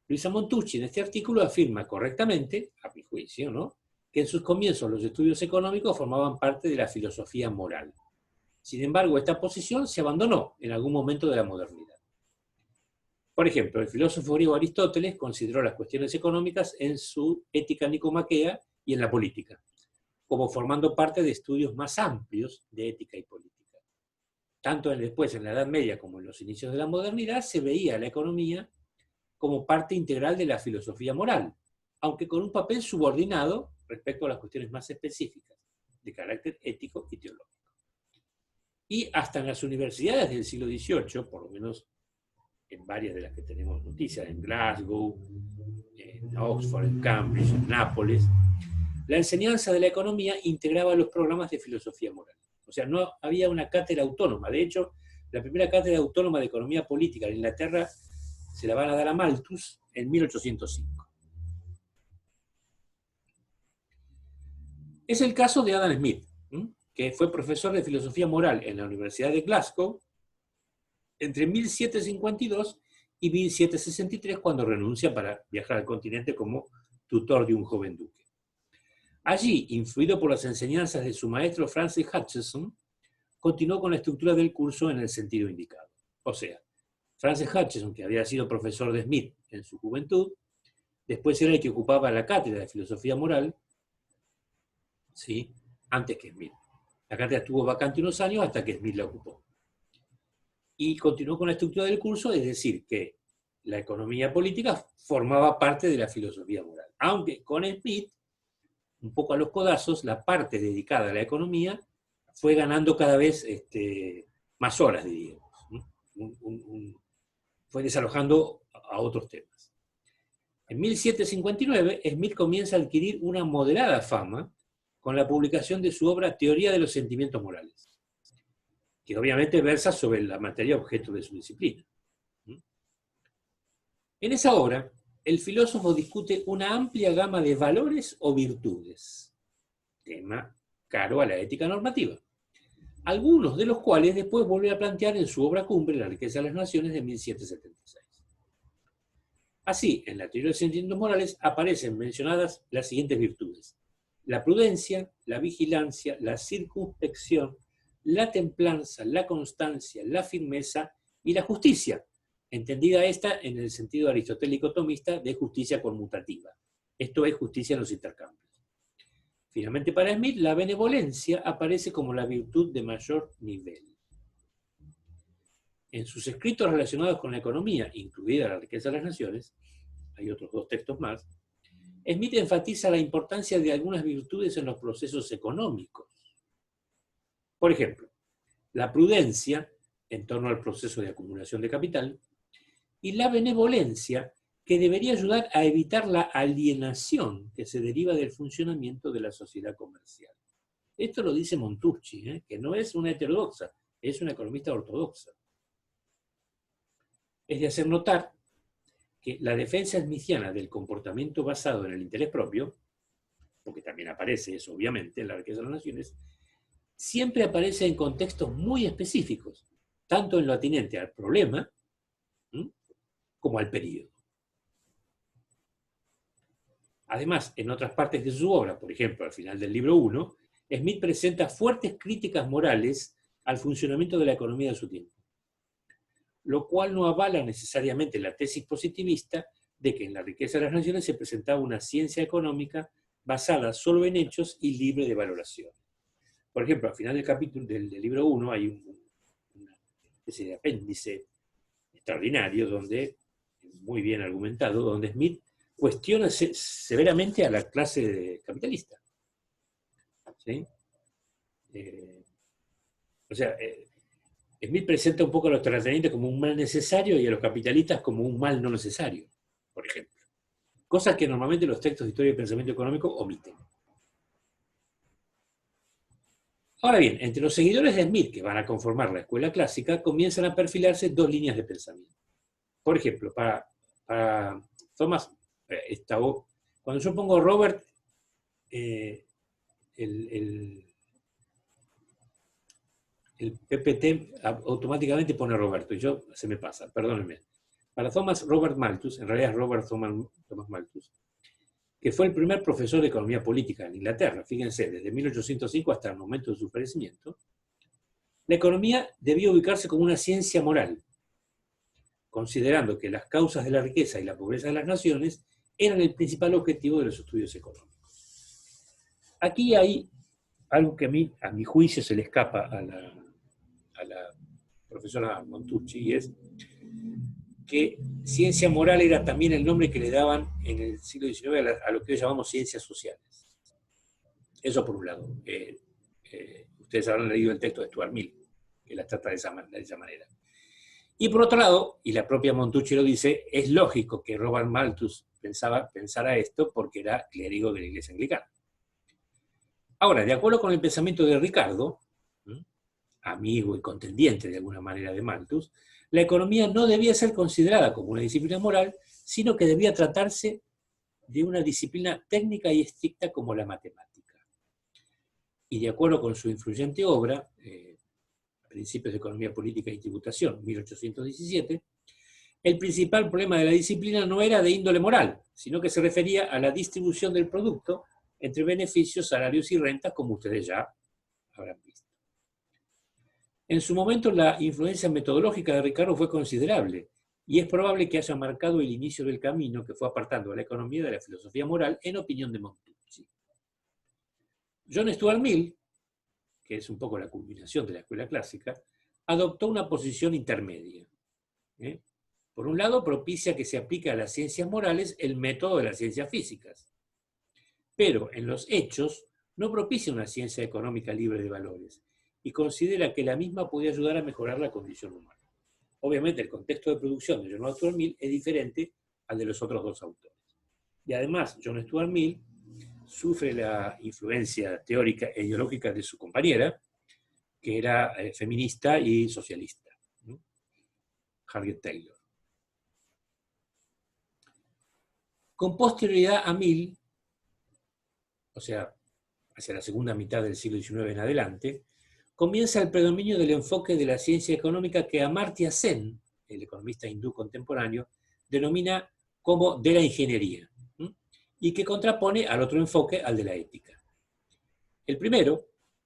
Luisa Montucci en este artículo afirma correctamente, a mi juicio, ¿no?, que en sus comienzos los estudios económicos formaban parte de la filosofía moral. Sin embargo, esta posición se abandonó en algún momento de la modernidad. Por ejemplo, el filósofo griego Aristóteles consideró las cuestiones económicas en su Ética nicomaquea y en la política, como formando parte de estudios más amplios de ética y política. Tanto después en la Edad Media como en los inicios de la modernidad se veía la economía como parte integral de la filosofía moral, aunque con un papel subordinado respecto a las cuestiones más específicas, de carácter ético y teológico. Y hasta en las universidades del siglo XVIII, por lo menos en varias de las que tenemos noticias, en Glasgow, en Oxford, en Cambridge, en Nápoles, la enseñanza de la economía integraba los programas de filosofía moral. O sea, no había una cátedra autónoma. De hecho, la primera cátedra autónoma de economía política en Inglaterra se la van a dar a Malthus en 1805. Es el caso de Adam Smith, que fue profesor de filosofía moral en la Universidad de Glasgow entre 1752 y 1763, cuando renuncia para viajar al continente como tutor de un joven duque. Allí, influido por las enseñanzas de su maestro Francis Hutcheson, continuó con la estructura del curso en el sentido indicado. O sea, Francis Hutcheson, que había sido profesor de Smith en su juventud, después era el que ocupaba la cátedra de filosofía moral, ¿sí?, antes que Smith. La cátedra estuvo vacante unos años hasta que Smith la ocupó. y continuó con la estructura del curso, es decir, que la economía política formaba parte de la filosofía moral. Aunque con Smith, un poco a los codazos, la parte dedicada a la economía fue ganando cada vez más horas, diríamos. Fue desalojando a otros temas. En 1759, Smith comienza a adquirir una moderada fama con la publicación de su obra Teoría de los Sentimientos Morales, que obviamente versa sobre la materia objeto de su disciplina. En esa obra, el filósofo discute una amplia gama de valores o virtudes, tema caro a la ética normativa, algunos de los cuales después vuelve a plantear en su obra cumbre, La riqueza de las naciones, de 1776. Así, en la teoría de los sentimientos morales aparecen mencionadas las siguientes virtudes: la prudencia, la vigilancia, la circunspección, la templanza, la constancia, la firmeza y la justicia, entendida esta en el sentido aristotélico tomista de justicia conmutativa. Esto es justicia en los intercambios. Finalmente, para Smith, la benevolencia aparece como la virtud de mayor nivel. En sus escritos relacionados con la economía, incluida La riqueza de las naciones, hay otros 2 textos más, Smith enfatiza la importancia de algunas virtudes en los procesos económicos. Por ejemplo, la prudencia en torno al proceso de acumulación de capital y la benevolencia, que debería ayudar a evitar la alienación que se deriva del funcionamiento de la sociedad comercial. Esto lo dice Montucci, que no es una heterodoxa, es una economista ortodoxa. Es de hacer notar que la defensa smithiana del comportamiento basado en el interés propio, porque también aparece eso obviamente en La riqueza de las naciones, siempre aparece en contextos muy específicos, tanto en lo atinente al problema como al periodo. Además, en otras partes de su obra, por ejemplo, al final del libro 1, Smith presenta fuertes críticas morales al funcionamiento de la economía de su tiempo, lo cual no avala necesariamente la tesis positivista de que en La riqueza de las naciones se presentaba una ciencia económica basada solo en hechos y libre de valoración. Por ejemplo, al final del capítulo del libro 1 hay una especie de apéndice extraordinario, donde, muy bien argumentado, donde Smith cuestiona severamente a la clase capitalista. ¿Sí? Smith presenta un poco a los terratenientes como un mal necesario y a los capitalistas como un mal no necesario, por ejemplo. Cosas que normalmente los textos de historia y pensamiento económico omiten. Ahora bien, entre los seguidores de Smith que van a conformar la escuela clásica, comienzan a perfilarse 2 líneas de pensamiento. Por ejemplo, para Thomas, cuando yo pongo Robert, el PPT automáticamente pone Roberto, y se me pasa, perdónenme. Para Thomas Robert Malthus, en realidad es Robert Thomas Malthus, que fue el primer profesor de economía política en Inglaterra, fíjense, desde 1805 hasta el momento de su fallecimiento, la economía debía ubicarse como una ciencia moral, considerando que las causas de la riqueza y la pobreza de las naciones eran el principal objetivo de los estudios económicos. Aquí hay algo que a mi juicio se le escapa a la profesora Montucci, y es que ciencia moral era también el nombre que le daban en el siglo XIX a lo que hoy llamamos ciencias sociales. Eso por un lado. Ustedes habrán leído el texto de Stuart Mill, que las trata de esa manera. Y por otro lado, y la propia Montucci lo dice, es lógico que Robert Malthus pensara esto porque era clérigo de la Iglesia Anglicana. Ahora, de acuerdo con el pensamiento de Ricardo, amigo y contendiente de alguna manera de Malthus, la economía no debía ser considerada como una disciplina moral, sino que debía tratarse de una disciplina técnica y estricta como la matemática. Y de acuerdo con su influyente obra, Principios de Economía Política y Tributación, 1817, el principal problema de la disciplina no era de índole moral, sino que se refería a la distribución del producto entre beneficios, salarios y rentas, como ustedes ya habrán visto. En su momento, la influencia metodológica de Ricardo fue considerable, y es probable que haya marcado el inicio del camino que fue apartando a la economía de la filosofía moral, en opinión de Montucci. John Stuart Mill, que es un poco la culminación de la escuela clásica, adoptó una posición intermedia. Por un lado, propicia que se aplique a las ciencias morales el método de las ciencias físicas, pero en los hechos no propicia una ciencia económica libre de valores y considera que la misma puede ayudar a mejorar la condición humana. Obviamente el contexto de producción de John Stuart Mill es diferente al de los otros dos autores. Y además, John Stuart Mill sufre la influencia teórica e ideológica de su compañera, que era feminista y socialista, ¿no? Harriet Taylor. Con posterioridad a Mill, o sea, hacia la segunda mitad del siglo XIX en adelante, comienza el predominio del enfoque de la ciencia económica que Amartya Sen, el economista hindú contemporáneo, denomina como de la ingeniería, y que contrapone al otro enfoque, al de la ética. El primero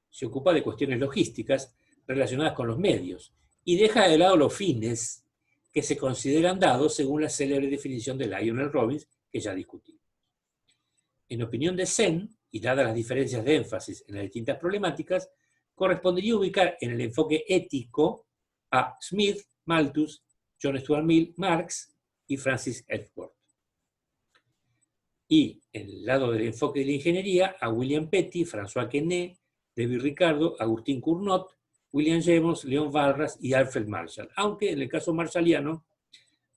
se ocupa de cuestiones logísticas relacionadas con los medios y deja de lado los fines que se consideran dados según la célebre definición de Lionel Robbins que ya discutimos. En opinión de Sen, y dadas las diferencias de énfasis en las distintas problemáticas, correspondería ubicar en el enfoque ético a Smith, Malthus, John Stuart Mill, Marx y Francis Ellsworth. Y en el lado del enfoque de la ingeniería a William Petty, François Quesnay, David Ricardo, Agustín Cournot, William James, Leon Walras y Alfred Marshall, aunque en el caso marshalliano,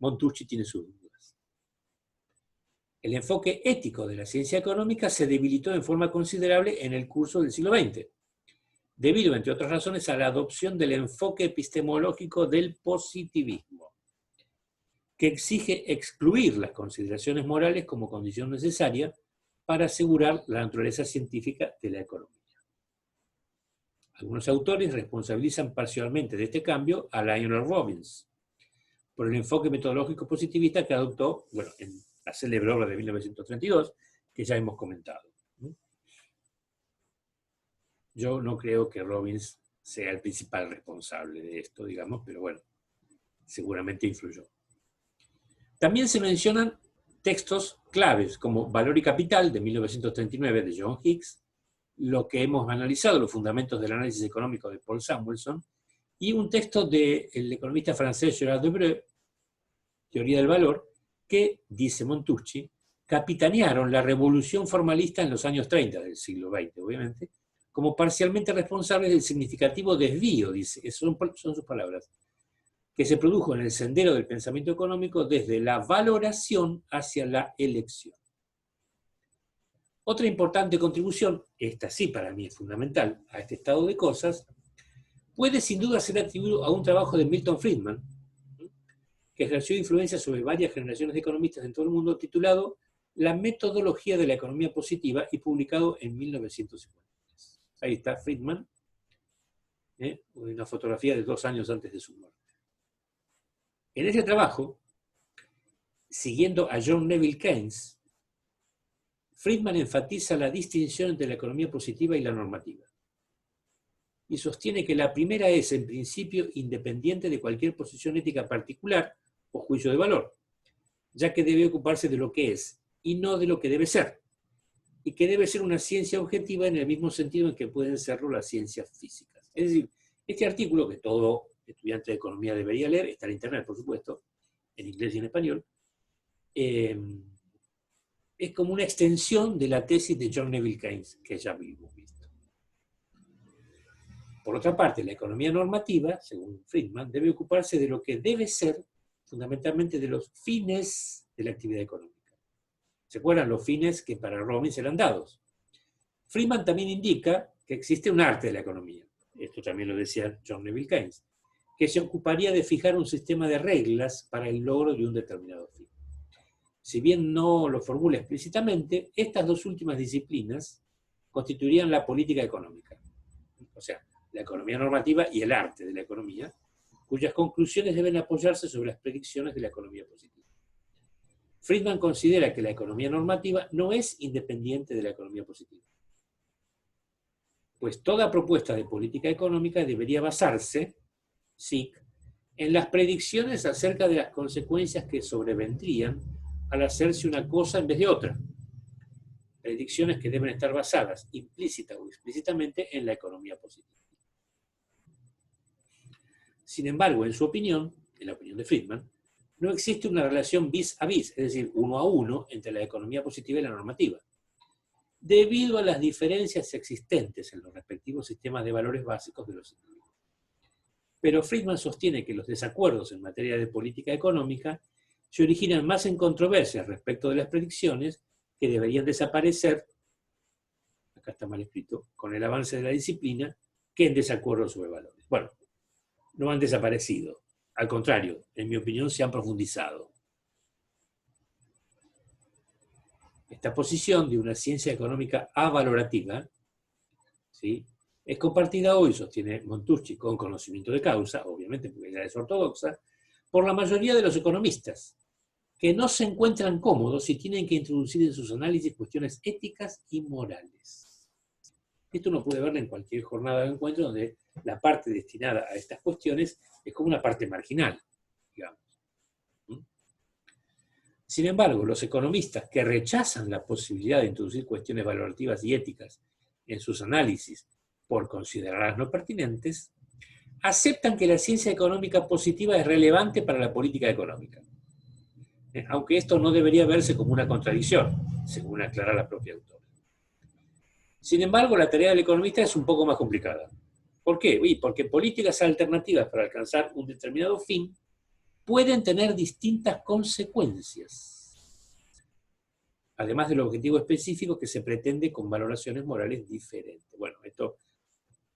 Montucci tiene sus dudas. El enfoque ético de la ciencia económica se debilitó en forma considerable en el curso del siglo XX, debido, entre otras razones, a la adopción del enfoque epistemológico del positivismo, que exige excluir las consideraciones morales como condición necesaria para asegurar la naturaleza científica de la economía. Algunos autores responsabilizan parcialmente de este cambio a Lionel Robbins, por el enfoque metodológico positivista que adoptó, bueno, en la célebre obra de 1932, que ya hemos comentado. Yo no creo que Robbins sea el principal responsable de esto, digamos, pero bueno, seguramente influyó. También se mencionan textos claves como Valor y Capital, de 1939, de John Hicks, lo que hemos analizado, los fundamentos del análisis económico de Paul Samuelson, y un texto del economista francés Gérard Debreu, Teoría del Valor, que, dice Montucci, capitanearon la revolución formalista en los años 30 del siglo XX, obviamente, como parcialmente responsables del significativo desvío, dice, son sus palabras, que se produjo en el sendero del pensamiento económico desde la valoración hacia la elección. Otra importante contribución, esta sí para mí es fundamental, a este estado de cosas, puede sin duda ser atribuido a un trabajo de Milton Friedman, que ejerció influencia sobre varias generaciones de economistas en todo el mundo, titulado La metodología de la economía positiva y publicado en 1950. Ahí está Friedman, una fotografía de 2 años antes de su muerte. En ese trabajo, siguiendo a John Neville Keynes, Friedman enfatiza la distinción entre la economía positiva y la normativa. Y sostiene que la primera es, en principio, independiente de cualquier posición ética particular o juicio de valor, ya que debe ocuparse de lo que es y no de lo que debe ser, y que debe ser una ciencia objetiva en el mismo sentido en que pueden serlo las ciencias físicas. Es decir, este artículo, que todo estudiante de economía debería leer, está en internet, por supuesto, en inglés y en español, es como una extensión de la tesis de John Neville Keynes, que ya hemos visto. Por otra parte, la economía normativa, según Friedman, debe ocuparse de lo que debe ser, fundamentalmente de los fines de la actividad económica. ¿Se acuerdan los fines que para Robbins eran dados? Friedman también indica que existe un arte de la economía, esto también lo decía John Neville Keynes, que se ocuparía de fijar un sistema de reglas para el logro de un determinado fin. Si bien no lo formula explícitamente, estas dos últimas disciplinas constituirían la política económica, o sea, la economía normativa y el arte de la economía, cuyas conclusiones deben apoyarse sobre las predicciones de la economía positiva. Friedman considera que la economía normativa no es independiente de la economía positiva, pues toda propuesta de política económica debería basarse, sí, en las predicciones acerca de las consecuencias que sobrevendrían al hacerse una cosa en vez de otra. Predicciones que deben estar basadas, implícita o explícitamente, en la economía positiva. Sin embargo, en su opinión, en la opinión de Friedman, no existe una relación vis a vis, es decir, uno a uno, entre la economía positiva y la normativa, debido a las diferencias existentes en los respectivos sistemas de valores básicos de los individuos. Pero Friedman sostiene que los desacuerdos en materia de política económica se originan más en controversias respecto de las predicciones que deberían desaparecer, acá está mal escrito, con el avance de la disciplina, que en desacuerdos sobre valores. Bueno, no han desaparecido. Al contrario, en mi opinión, se han profundizado. Esta posición de una ciencia económica avalorativa, ¿sí?, es compartida hoy, sostiene Montucci, con conocimiento de causa, obviamente porque ella es ortodoxa, por la mayoría de los economistas, que no se encuentran cómodos y tienen que introducir en sus análisis cuestiones éticas y morales. Esto uno puede verlo en cualquier jornada de encuentro donde la parte destinada a estas cuestiones es como una parte marginal, digamos. Sin embargo, los economistas que rechazan la posibilidad de introducir cuestiones valorativas y éticas en sus análisis por considerarlas no pertinentes, aceptan que la ciencia económica positiva es relevante para la política económica. Aunque esto no debería verse como una contradicción, según aclara la propia autora. Sin embargo, la tarea del economista es un poco más complicada. ¿Por qué? Porque políticas alternativas para alcanzar un determinado fin pueden tener distintas consecuencias, además del objetivo específico que se pretende con valoraciones morales diferentes. Bueno, esto,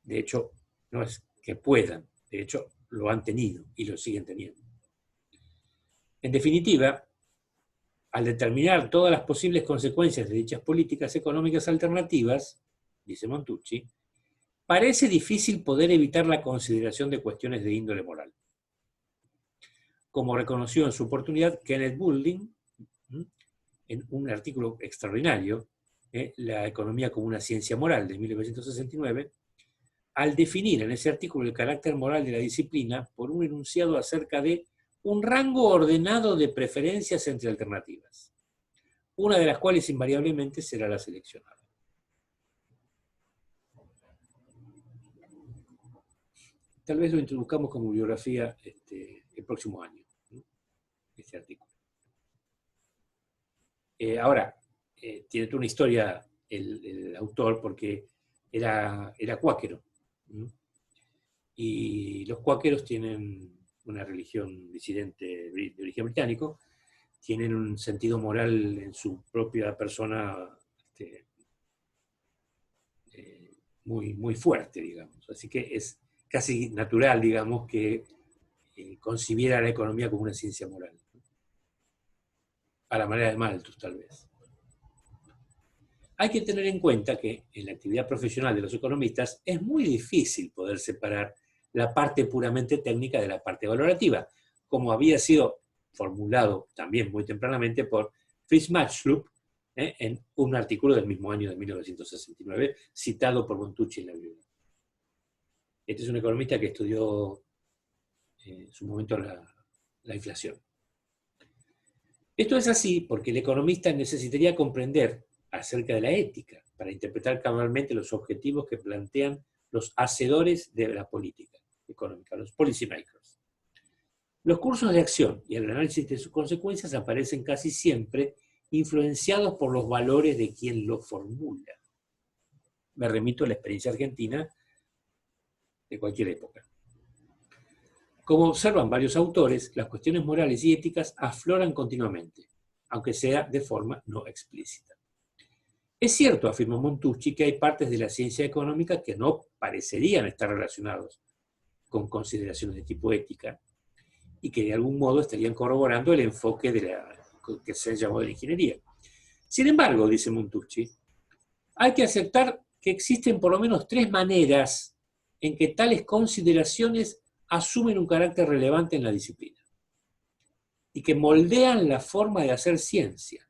de hecho, no es que puedan, de hecho, lo han tenido y lo siguen teniendo. En definitiva, al determinar todas las posibles consecuencias de dichas políticas económicas alternativas, dice Montucci, parece difícil poder evitar la consideración de cuestiones de índole moral. Como reconoció en su oportunidad Kenneth Boulding, en un artículo extraordinario, La economía como una ciencia moral, de 1969, al definir en ese artículo el carácter moral de la disciplina por un enunciado acerca de un rango ordenado de preferencias entre alternativas, una de las cuales invariablemente será la seleccionada. Tal vez lo introduzcamos como bibliografía el próximo año, ¿no?, este artículo. Ahora, tiene toda una historia el autor porque era cuáquero, ¿no? Y los cuáqueros tienen una religión disidente de origen británico, tienen un sentido moral en su propia persona muy, muy fuerte, digamos. Así que es casi natural, digamos, que concibiera la economía como una ciencia moral, ¿no?, a la manera de Malthus, tal vez. Hay que tener en cuenta que en la actividad profesional de los economistas es muy difícil poder separar la parte puramente técnica de la parte valorativa, como había sido formulado también muy tempranamente por Fritz Machlup en un artículo del mismo año de 1969, citado por Montucci en la Biblia. Este es un economista que estudió en su momento la inflación. Esto es así porque el economista necesitaría comprender acerca de la ética para interpretar cabalmente los objetivos que plantean los hacedores de la política económica, los policymakers. Los cursos de acción y el análisis de sus consecuencias aparecen casi siempre influenciados por los valores de quien lo formula. Me remito a la experiencia argentina de cualquier época. Como observan varios autores, las cuestiones morales y éticas afloran continuamente, aunque sea de forma no explícita. Es cierto, afirma Montucci, que hay partes de la ciencia económica que no parecerían estar relacionados con consideraciones de tipo ética y que de algún modo estarían corroborando el enfoque de que se llamó de la ingeniería. Sin embargo, dice Montucci, hay que aceptar que existen por lo menos 3 maneras en que tales consideraciones asumen un carácter relevante en la disciplina y que moldean la forma de hacer ciencia.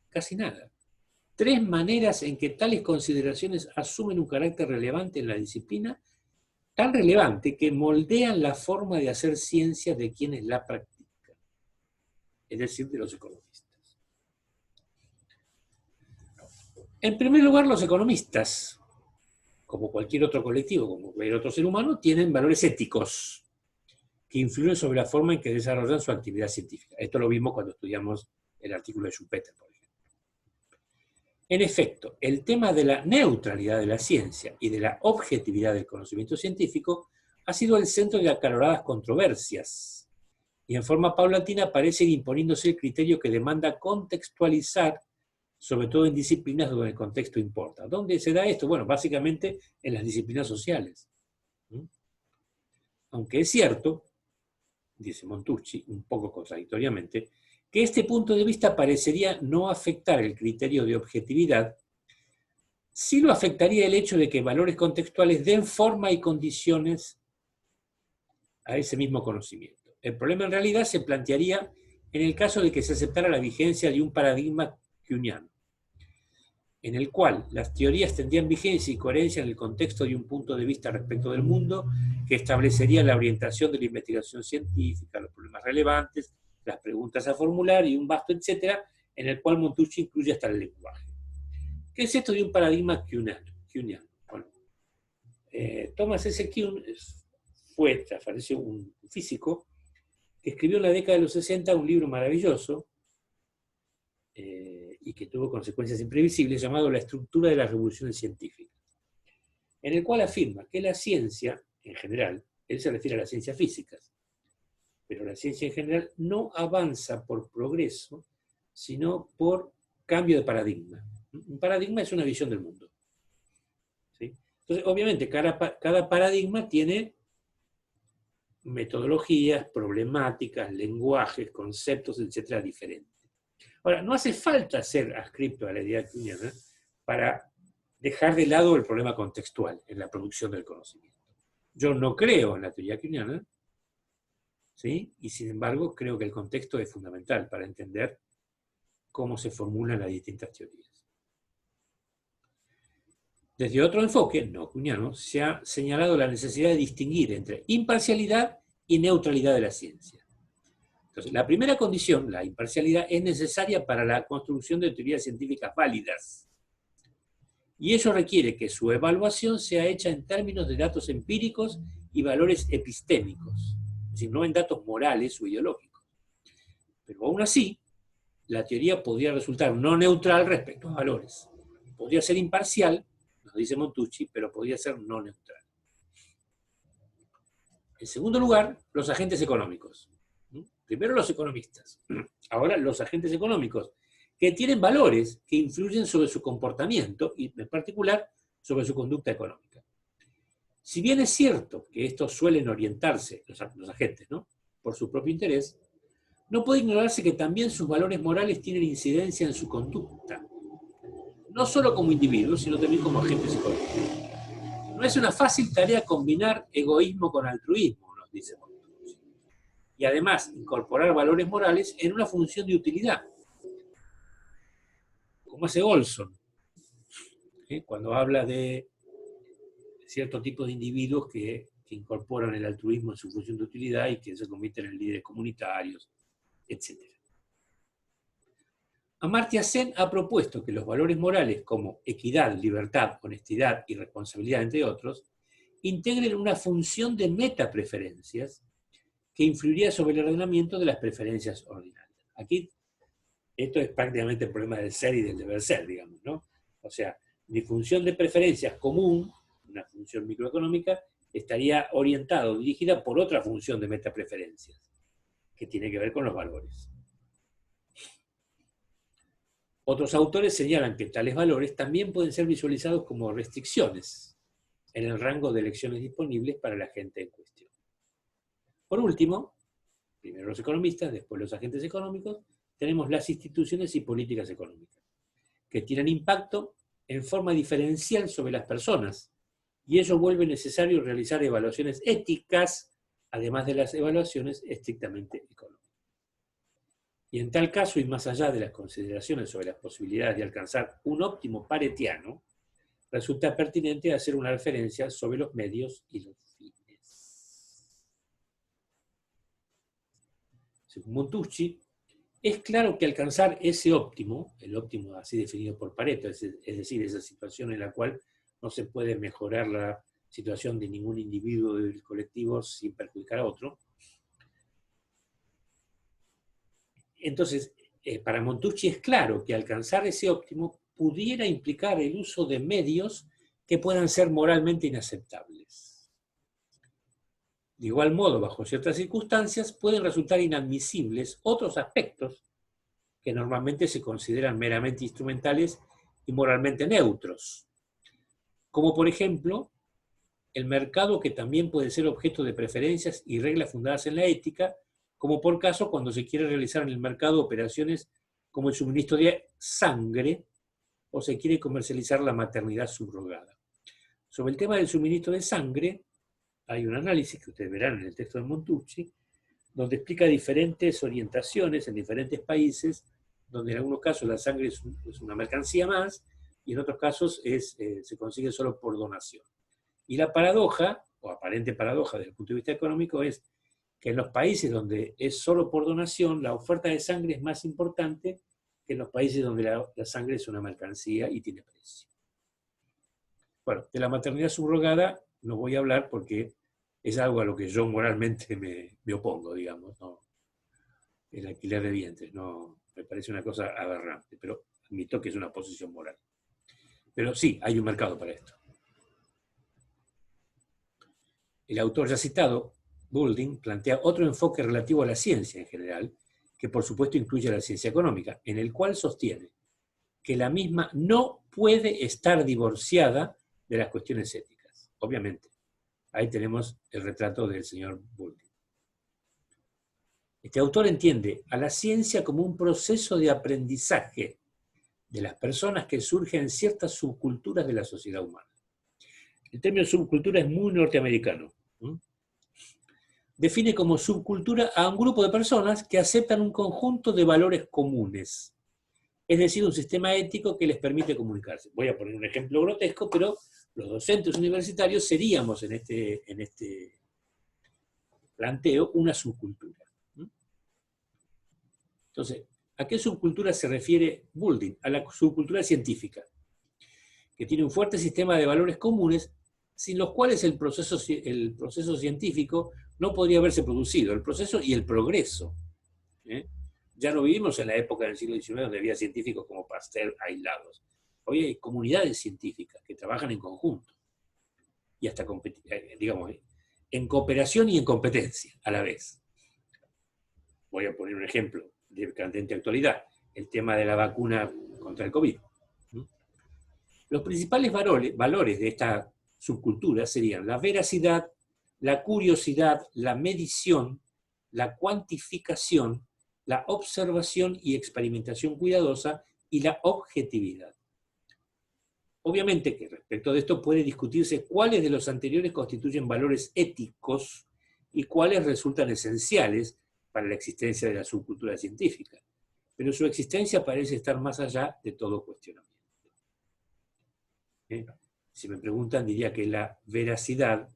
Casi nada. 3 maneras en que tales consideraciones asumen un carácter relevante en la disciplina, tan relevante que moldean la forma de hacer ciencia de quienes la practican, es decir, de los economistas. En primer lugar, los economistas como cualquier otro colectivo, como cualquier otro ser humano, tienen valores éticos que influyen sobre la forma en que desarrollan su actividad científica. Esto lo vimos cuando estudiamos el artículo de Schumpeter, por ejemplo. En efecto, el tema de la neutralidad de la ciencia y de la objetividad del conocimiento científico ha sido el centro de acaloradas controversias, y en forma paulatina parece ir imponiéndose el criterio que demanda contextualizar, sobre todo en disciplinas donde el contexto importa. ¿Dónde se da esto? Bueno, básicamente en las disciplinas sociales. Aunque es cierto, dice Montucci, un poco contradictoriamente, que este punto de vista parecería no afectar el criterio de objetividad, sí lo afectaría el hecho de que valores contextuales den forma y condiciones a ese mismo conocimiento. El problema en realidad se plantearía en el caso de que se aceptara la vigencia de un paradigma kuhniano, en el cual las teorías tendrían vigencia y coherencia en el contexto de un punto de vista respecto del mundo que establecería la orientación de la investigación científica, los problemas relevantes, las preguntas a formular y un vasto etcétera, en el cual Montucci incluye hasta el lenguaje. ¿Qué es esto de un paradigma kuhniano? Bueno, Thomas S. Kuhn falleció un físico que escribió en la década de los 60 un libro maravilloso y que tuvo consecuencias imprevisibles, llamado La estructura de las revoluciones científicas, en el cual afirma que la ciencia, en general, él se refiere a las ciencias físicas, pero la ciencia en general no avanza por progreso, sino por cambio de paradigma. Un paradigma es una visión del mundo. ¿Sí? Entonces, obviamente, cada paradigma tiene metodologías, problemáticas, lenguajes, conceptos, etcétera, diferentes. Ahora, no hace falta ser adscripto a la idea kuhniana para dejar de lado el problema contextual en la producción del conocimiento. Yo no creo en la teoría kuhniana, ¿sí? Y sin embargo creo que el contexto es fundamental para entender cómo se formulan las distintas teorías. Desde otro enfoque, no kuhniano, se ha señalado la necesidad de distinguir entre imparcialidad y neutralidad de la ciencia. Entonces, la primera condición, la imparcialidad, es necesaria para la construcción de teorías científicas válidas. Y ello requiere que su evaluación sea hecha en términos de datos empíricos y valores epistémicos, es decir, no en datos morales o ideológicos. Pero aún así, la teoría podría resultar no neutral respecto a valores. Podría ser imparcial, nos dice Montucci, pero podría ser no neutral. En segundo lugar, los agentes económicos. Primero los economistas, ahora los agentes económicos, que tienen valores que influyen sobre su comportamiento y en particular sobre su conducta económica. Si bien es cierto que estos suelen orientarse, los agentes, ¿no?, por su propio interés, no puede ignorarse que también sus valores morales tienen incidencia en su conducta, no solo como individuos, sino también como agentes económicos. No es una fácil tarea combinar egoísmo con altruismo, nos dice Montucci, y además incorporar valores morales en una función de utilidad, como hace Olson, cuando habla de cierto tipo de individuos que incorporan el altruismo en su función de utilidad y que se convierten en líderes comunitarios, etc. Amartya Sen ha propuesto que los valores morales como equidad, libertad, honestidad y responsabilidad, entre otros, integren una función de metapreferencias que influiría sobre el ordenamiento de las preferencias ordinarias. Aquí, esto es prácticamente el problema del ser y del deber ser, digamos, ¿no? O sea, mi función de preferencias común, una función microeconómica, estaría orientada o dirigida por otra función de metapreferencias, que tiene que ver con los valores. Otros autores señalan que tales valores también pueden ser visualizados como restricciones en el rango de elecciones disponibles para la gente en cuestión. Por último, primero los economistas, después los agentes económicos, tenemos las instituciones y políticas económicas, que tienen impacto en forma diferencial sobre las personas, y ello vuelve necesario realizar evaluaciones éticas, además de las evaluaciones estrictamente económicas. Y en tal caso, y más allá de las consideraciones sobre las posibilidades de alcanzar un óptimo paretiano, resulta pertinente hacer una referencia sobre los medios y los fines. Según Montucci, es claro que alcanzar ese óptimo, el óptimo así definido por Pareto, es decir, esa situación en la cual no se puede mejorar la situación de ningún individuo del colectivo sin perjudicar a otro. Entonces, para Montucci es claro que alcanzar ese óptimo pudiera implicar el uso de medios que puedan ser moralmente inaceptables. De igual modo, bajo ciertas circunstancias, pueden resultar inadmisibles otros aspectos que normalmente se consideran meramente instrumentales y moralmente neutros, como por ejemplo, el mercado, que también puede ser objeto de preferencias y reglas fundadas en la ética, como por caso cuando se quiere realizar en el mercado operaciones como el suministro de sangre o se quiere comercializar la maternidad subrogada. Sobre el tema del suministro de sangre, hay un análisis que ustedes verán en el texto de Montucci, donde explica diferentes orientaciones en diferentes países, donde en algunos casos la sangre es una mercancía más, y en otros casos se consigue solo por donación. Y la paradoja, o aparente paradoja desde el punto de vista económico, es que en los países donde es solo por donación, la oferta de sangre es más importante que en los países donde la sangre es una mercancía y tiene precio. Bueno, de la maternidad subrogada no voy a hablar porque es algo a lo que yo moralmente me opongo, digamos, ¿no? El alquiler de vientres, no, me parece una cosa aberrante, pero admito que es una posición moral. Pero sí, hay un mercado para esto. El autor ya citado, Boulding, plantea otro enfoque relativo a la ciencia en general, que por supuesto incluye a la ciencia económica, en el cual sostiene que la misma no puede estar divorciada de las cuestiones éticas. Obviamente, ahí tenemos el retrato del señor Boulding. Este autor entiende a la ciencia como un proceso de aprendizaje de las personas que surgen en ciertas subculturas de la sociedad humana. El término subcultura es muy norteamericano. Define como subcultura a un grupo de personas que aceptan un conjunto de valores comunes, es decir, un sistema ético que les permite comunicarse. Voy a poner un ejemplo grotesco, pero los docentes universitarios seríamos en este planteo una subcultura. Entonces, ¿a qué subcultura se refiere Boulding? A la subcultura científica, que tiene un fuerte sistema de valores comunes sin los cuales el proceso científico no podría haberse producido, el proceso y el progreso. Ya no vivimos en la época del siglo XIX donde había científicos como Pasteur aislados. Hoy hay comunidades científicas que trabajan en conjunto y hasta, digamos, en cooperación y en competencia a la vez. Voy a poner un ejemplo de candente actualidad, el tema de la vacuna contra el COVID. Los principales valores de esta subcultura serían la veracidad, la curiosidad, la medición, la cuantificación, la observación y experimentación cuidadosa y la objetividad. Obviamente que respecto de esto puede discutirse cuáles de los anteriores constituyen valores éticos y cuáles resultan esenciales para la existencia de la subcultura científica, pero su existencia parece estar más allá de todo cuestionamiento. Si me preguntan, diría que la veracidad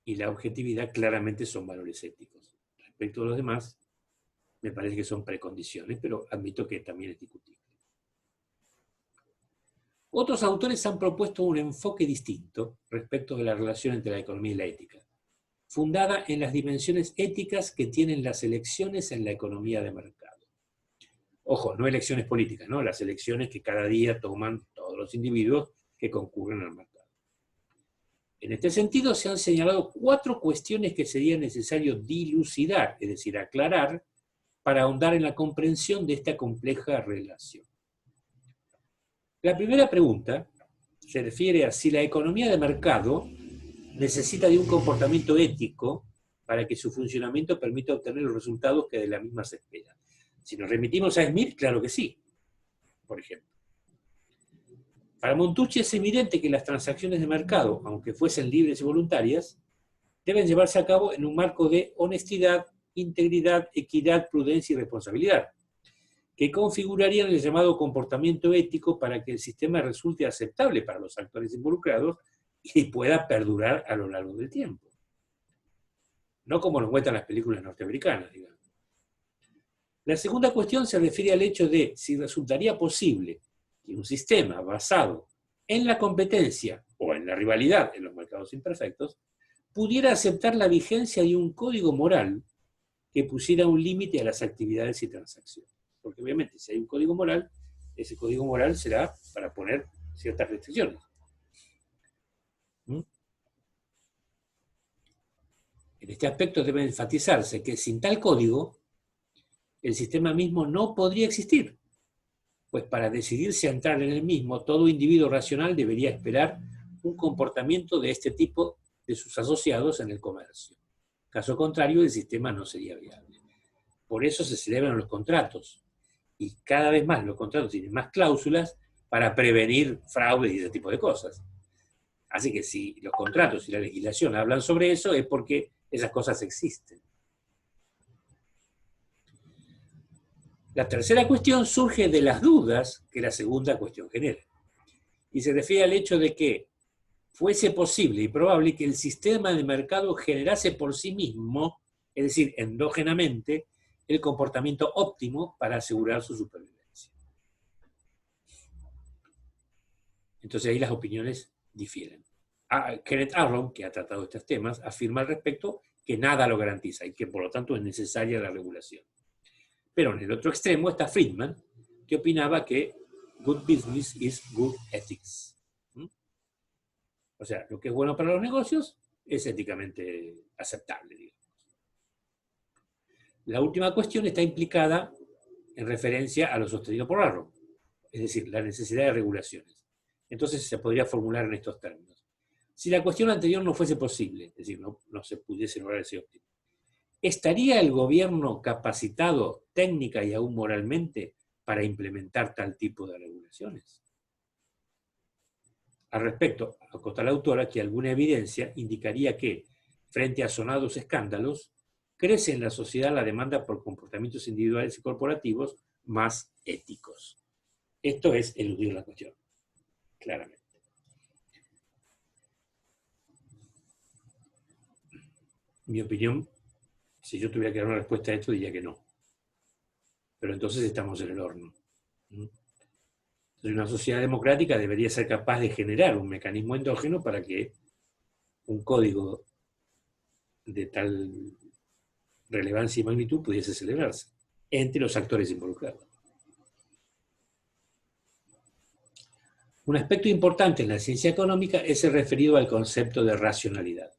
y la objetividad claramente son valores éticos. Respecto a los demás, me parece que son precondiciones, pero admito que también es discutible. Otros autores han propuesto un enfoque distinto respecto de la relación entre la economía y la ética, fundada en las dimensiones éticas que tienen las elecciones en la economía de mercado. Ojo, no elecciones políticas, ¿no? Las elecciones que cada día toman todos los individuos que concurren al mercado. En este sentido, se han señalado 4 cuestiones que sería necesario dilucidar, es decir, aclarar, para ahondar en la comprensión de esta compleja relación. La primera pregunta se refiere a si la economía de mercado necesita de un comportamiento ético para que su funcionamiento permita obtener los resultados que de la misma se esperan. Si nos remitimos a Smith, claro que sí, por ejemplo. Para Montucci es evidente que las transacciones de mercado, aunque fuesen libres y voluntarias, deben llevarse a cabo en un marco de honestidad, integridad, equidad, prudencia y responsabilidad, que configurarían el llamado comportamiento ético para que el sistema resulte aceptable para los actores involucrados y pueda perdurar a lo largo del tiempo. No como nos muestran las películas norteamericanas, digamos. La segunda cuestión se refiere al hecho de si resultaría posible que un sistema basado en la competencia o en la rivalidad en los mercados imperfectos, pudiera aceptar la vigencia de un código moral que pusiera un límite a las actividades y transacciones. Porque obviamente si hay un código moral, ese código moral será para poner ciertas restricciones. ¿Mm? En este aspecto debe enfatizarse que sin tal código, el sistema mismo no podría existir, pues para decidirse a entrar en el mismo, todo individuo racional debería esperar un comportamiento de este tipo de sus asociados en el comercio. Caso contrario, el sistema no sería viable. Por eso se celebran los contratos, y cada vez más los contratos tienen más cláusulas para prevenir fraudes y ese tipo de cosas. Así que si los contratos y la legislación hablan sobre eso, es porque esas cosas existen. La tercera cuestión surge de las dudas que la segunda cuestión genera, y se refiere al hecho de que fuese posible y probable que el sistema de mercado generase por sí mismo, es decir, endógenamente, el comportamiento óptimo para asegurar su supervivencia. Entonces ahí las opiniones difieren. Kenneth Arrow, que ha tratado estos temas, afirma al respecto que nada lo garantiza y que por lo tanto es necesaria la regulación. Pero en el otro extremo está Friedman, que opinaba que good business is good ethics. O sea, lo que es bueno para los negocios es éticamente aceptable, digamos. La última cuestión está implicada en referencia a lo sostenido por Arrow, es decir, la necesidad de regulaciones. Entonces se podría formular en estos términos. Si la cuestión anterior no fuese posible, es decir, no se pudiese lograr ese óptimo, ¿estaría el gobierno capacitado técnica y aún moralmente para implementar tal tipo de regulaciones? Al respecto, acota la autora que alguna evidencia indicaría que, frente a sonados escándalos, crece en la sociedad la demanda por comportamientos individuales y corporativos más éticos. Esto es eludir la cuestión, claramente. Mi opinión, si yo tuviera que dar una respuesta a esto, diría que no. Pero entonces estamos en el horno. Entonces, una sociedad democrática debería ser capaz de generar un mecanismo endógeno para que un código de tal relevancia y magnitud pudiese celebrarse entre los actores involucrados. Un aspecto importante en la ciencia económica es el referido al concepto de racionalidad,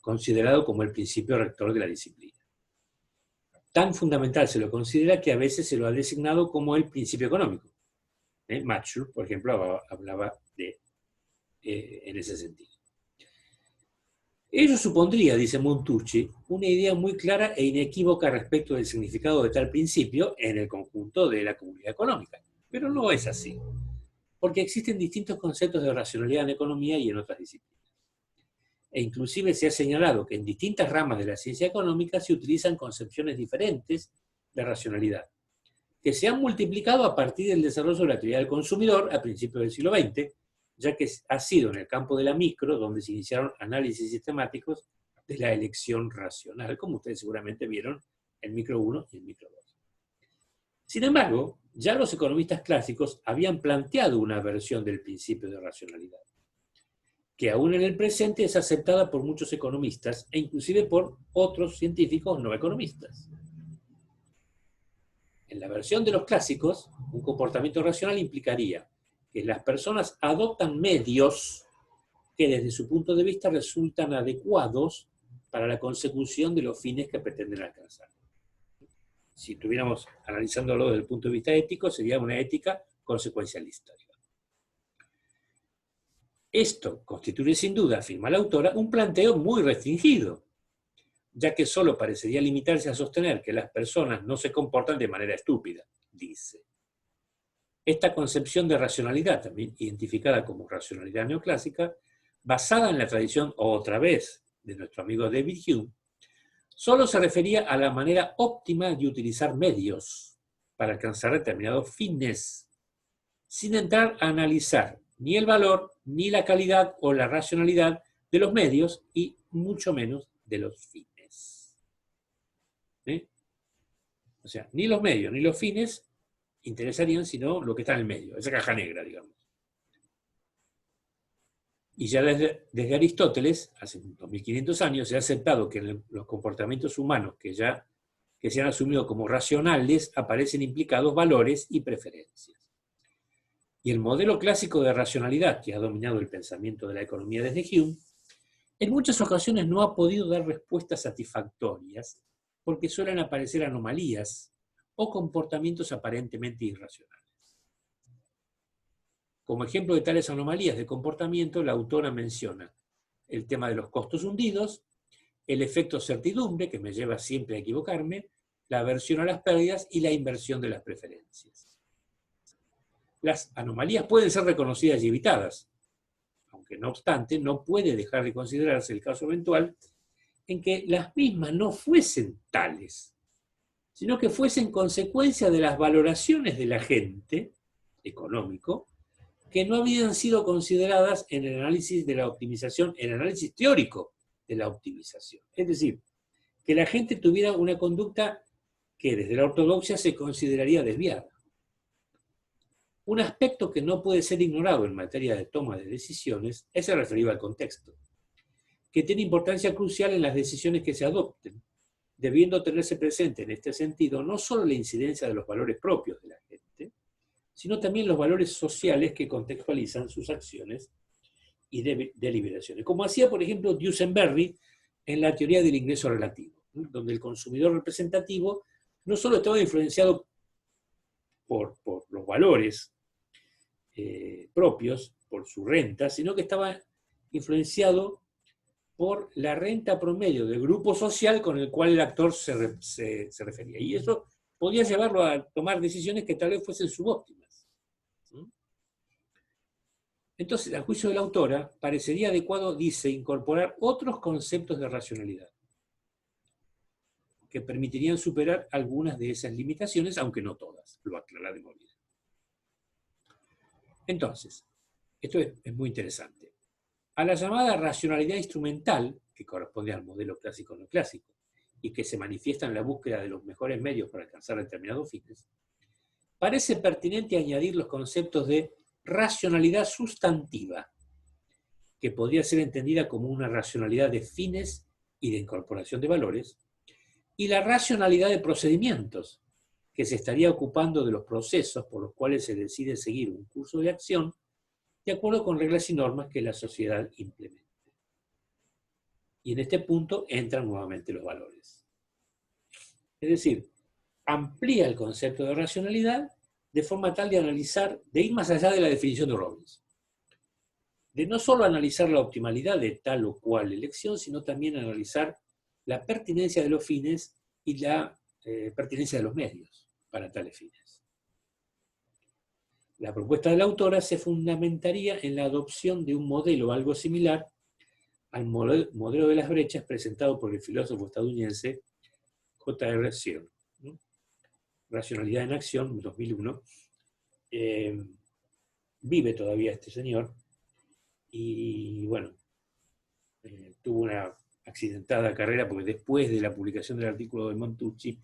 considerado como el principio rector de la disciplina. Tan fundamental se lo considera que a veces se lo ha designado como el principio económico. Matsur, por ejemplo, hablaba en ese sentido. Ello supondría, dice Montucci, una idea muy clara e inequívoca respecto del significado de tal principio en el conjunto de la comunidad económica. Pero no es así, porque existen distintos conceptos de racionalidad en economía y en otras disciplinas. E inclusive se ha señalado que en distintas ramas de la ciencia económica se utilizan concepciones diferentes de racionalidad, que se han multiplicado a partir del desarrollo de la actividad del consumidor a principios del siglo XX, ya que ha sido en el campo de la micro donde se iniciaron análisis sistemáticos de la elección racional, como ustedes seguramente vieron en micro 1 y en micro 2. Sin embargo, ya los economistas clásicos habían planteado una versión del principio de racionalidad, que aún en el presente es aceptada por muchos economistas e inclusive por otros científicos no economistas. En la versión de los clásicos, un comportamiento racional implicaría que las personas adoptan medios que desde su punto de vista resultan adecuados para la consecución de los fines que pretenden alcanzar. Si estuviéramos analizándolo desde el punto de vista ético, sería una ética consecuencialista. Esto constituye sin duda, afirma la autora, un planteo muy restringido, ya que solo parecería limitarse a sostener que las personas no se comportan de manera estúpida, dice. Esta concepción de racionalidad, también identificada como racionalidad neoclásica, basada en la tradición otra vez de nuestro amigo David Hume, solo se refería a la manera óptima de utilizar medios para alcanzar determinados fines, sin entrar a analizar ni el valor, ni la calidad o la racionalidad de los medios y mucho menos de los fines. ¿Sí? O sea, ni los medios ni los fines interesarían, sino lo que está en el medio, esa caja negra, digamos. Y ya desde Aristóteles, hace 2500 años, se ha aceptado que en los comportamientos humanos que se han asumido como racionales aparecen implicados valores y preferencias. Y el modelo clásico de racionalidad que ha dominado el pensamiento de la economía desde Hume, en muchas ocasiones no ha podido dar respuestas satisfactorias porque suelen aparecer anomalías o comportamientos aparentemente irracionales. Como ejemplo de tales anomalías de comportamiento, la autora menciona el tema de los costos hundidos, el efecto certidumbre, que me lleva siempre a equivocarme, la aversión a las pérdidas y la inversión de las preferencias. Las anomalías pueden ser reconocidas y evitadas, aunque no obstante no puede dejar de considerarse el caso eventual en que las mismas no fuesen tales, sino que fuesen consecuencia de las valoraciones del agente económico que no habían sido consideradas en el análisis de la optimización, en el análisis teórico de la optimización. Es decir, que la gente tuviera una conducta que desde la ortodoxia se consideraría desviada. Un aspecto que no puede ser ignorado en materia de toma de decisiones es el referido al contexto, que tiene importancia crucial en las decisiones que se adopten, debiendo tenerse presente en este sentido no solo la incidencia de los valores propios de la gente, sino también los valores sociales que contextualizan sus acciones y deliberaciones. Como hacía, por ejemplo, Duesenberry en la teoría del ingreso relativo, ¿no? Donde el consumidor representativo no solo estaba influenciado por los valores propios, por su renta, sino que estaba influenciado por la renta promedio del grupo social con el cual el actor se refería. Y eso podía llevarlo a tomar decisiones que tal vez fuesen subóptimas. Entonces, al juicio de la autora, parecería adecuado, dice, incorporar otros conceptos de racionalidad que permitirían superar algunas de esas limitaciones, aunque no todas, lo aclararemos bien. Entonces, esto es muy interesante. A la llamada racionalidad instrumental, que corresponde al modelo clásico no clásico, y que se manifiesta en la búsqueda de los mejores medios para alcanzar determinados fines, parece pertinente añadir los conceptos de racionalidad sustantiva, que podría ser entendida como una racionalidad de fines y de incorporación de valores, y la racionalidad de procedimientos, que se estaría ocupando de los procesos por los cuales se decide seguir un curso de acción de acuerdo con reglas y normas que la sociedad implemente. Y en este punto entran nuevamente los valores. Es decir, amplía el concepto de racionalidad de forma tal de analizar, de ir más allá de la definición de Robbins. De no solo analizar la optimalidad de tal o cual elección, sino también analizar la pertinencia de los fines y la pertinencia de los medios para tales fines. La propuesta de la autora se fundamentaría en la adopción de un modelo algo similar al modelo de las brechas presentado por el filósofo estadounidense J.R. Searle. Racionalidad en Acción, 2001. Vive todavía este señor y, bueno, tuvo una accidentada carrera porque después de la publicación del artículo de Montucci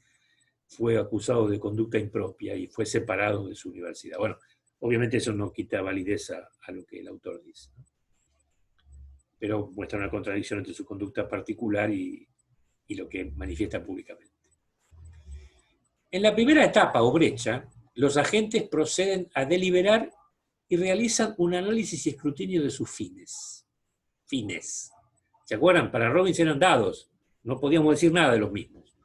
fue acusado de conducta impropia y fue separado de su universidad. Bueno, obviamente eso no quita validez a lo que el autor dice, ¿no? Pero muestra una contradicción entre su conducta particular y lo que manifiesta públicamente. En la primera etapa o brecha, los agentes proceden a deliberar y realizan un análisis y escrutinio de sus fines. Fines. ¿Se acuerdan? Para Robbins eran dados, no podíamos decir nada de los mismos.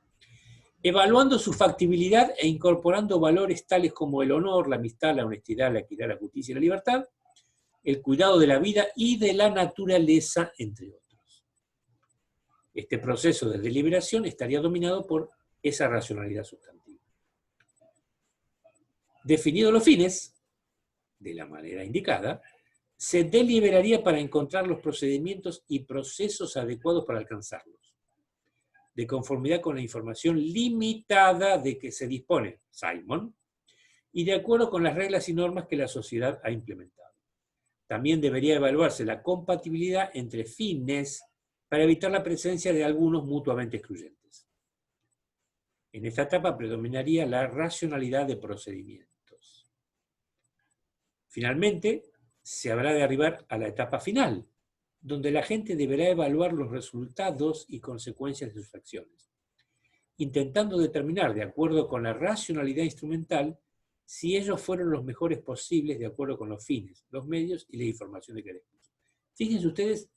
Evaluando su factibilidad e incorporando valores tales como el honor, la amistad, la honestidad, la equidad, la justicia y la libertad, el cuidado de la vida y de la naturaleza, entre otros. Este proceso de deliberación estaría dominado por esa racionalidad sustantiva. Definidos los fines, de la manera indicada, se deliberaría para encontrar los procedimientos y procesos adecuados para alcanzarlos, de conformidad con la información limitada de que se dispone Simon, y de acuerdo con las reglas y normas que la sociedad ha implementado. También debería evaluarse la compatibilidad entre fines para evitar la presencia de algunos mutuamente excluyentes. En esta etapa predominaría la racionalidad de procedimientos. Finalmente, se habrá de arribar a la etapa final, donde la gente deberá evaluar los resultados y consecuencias de sus acciones, intentando determinar, de acuerdo con la racionalidad instrumental, si ellos fueron los mejores posibles de acuerdo con los fines, los medios y la información de que disponemos. Fíjense ustedes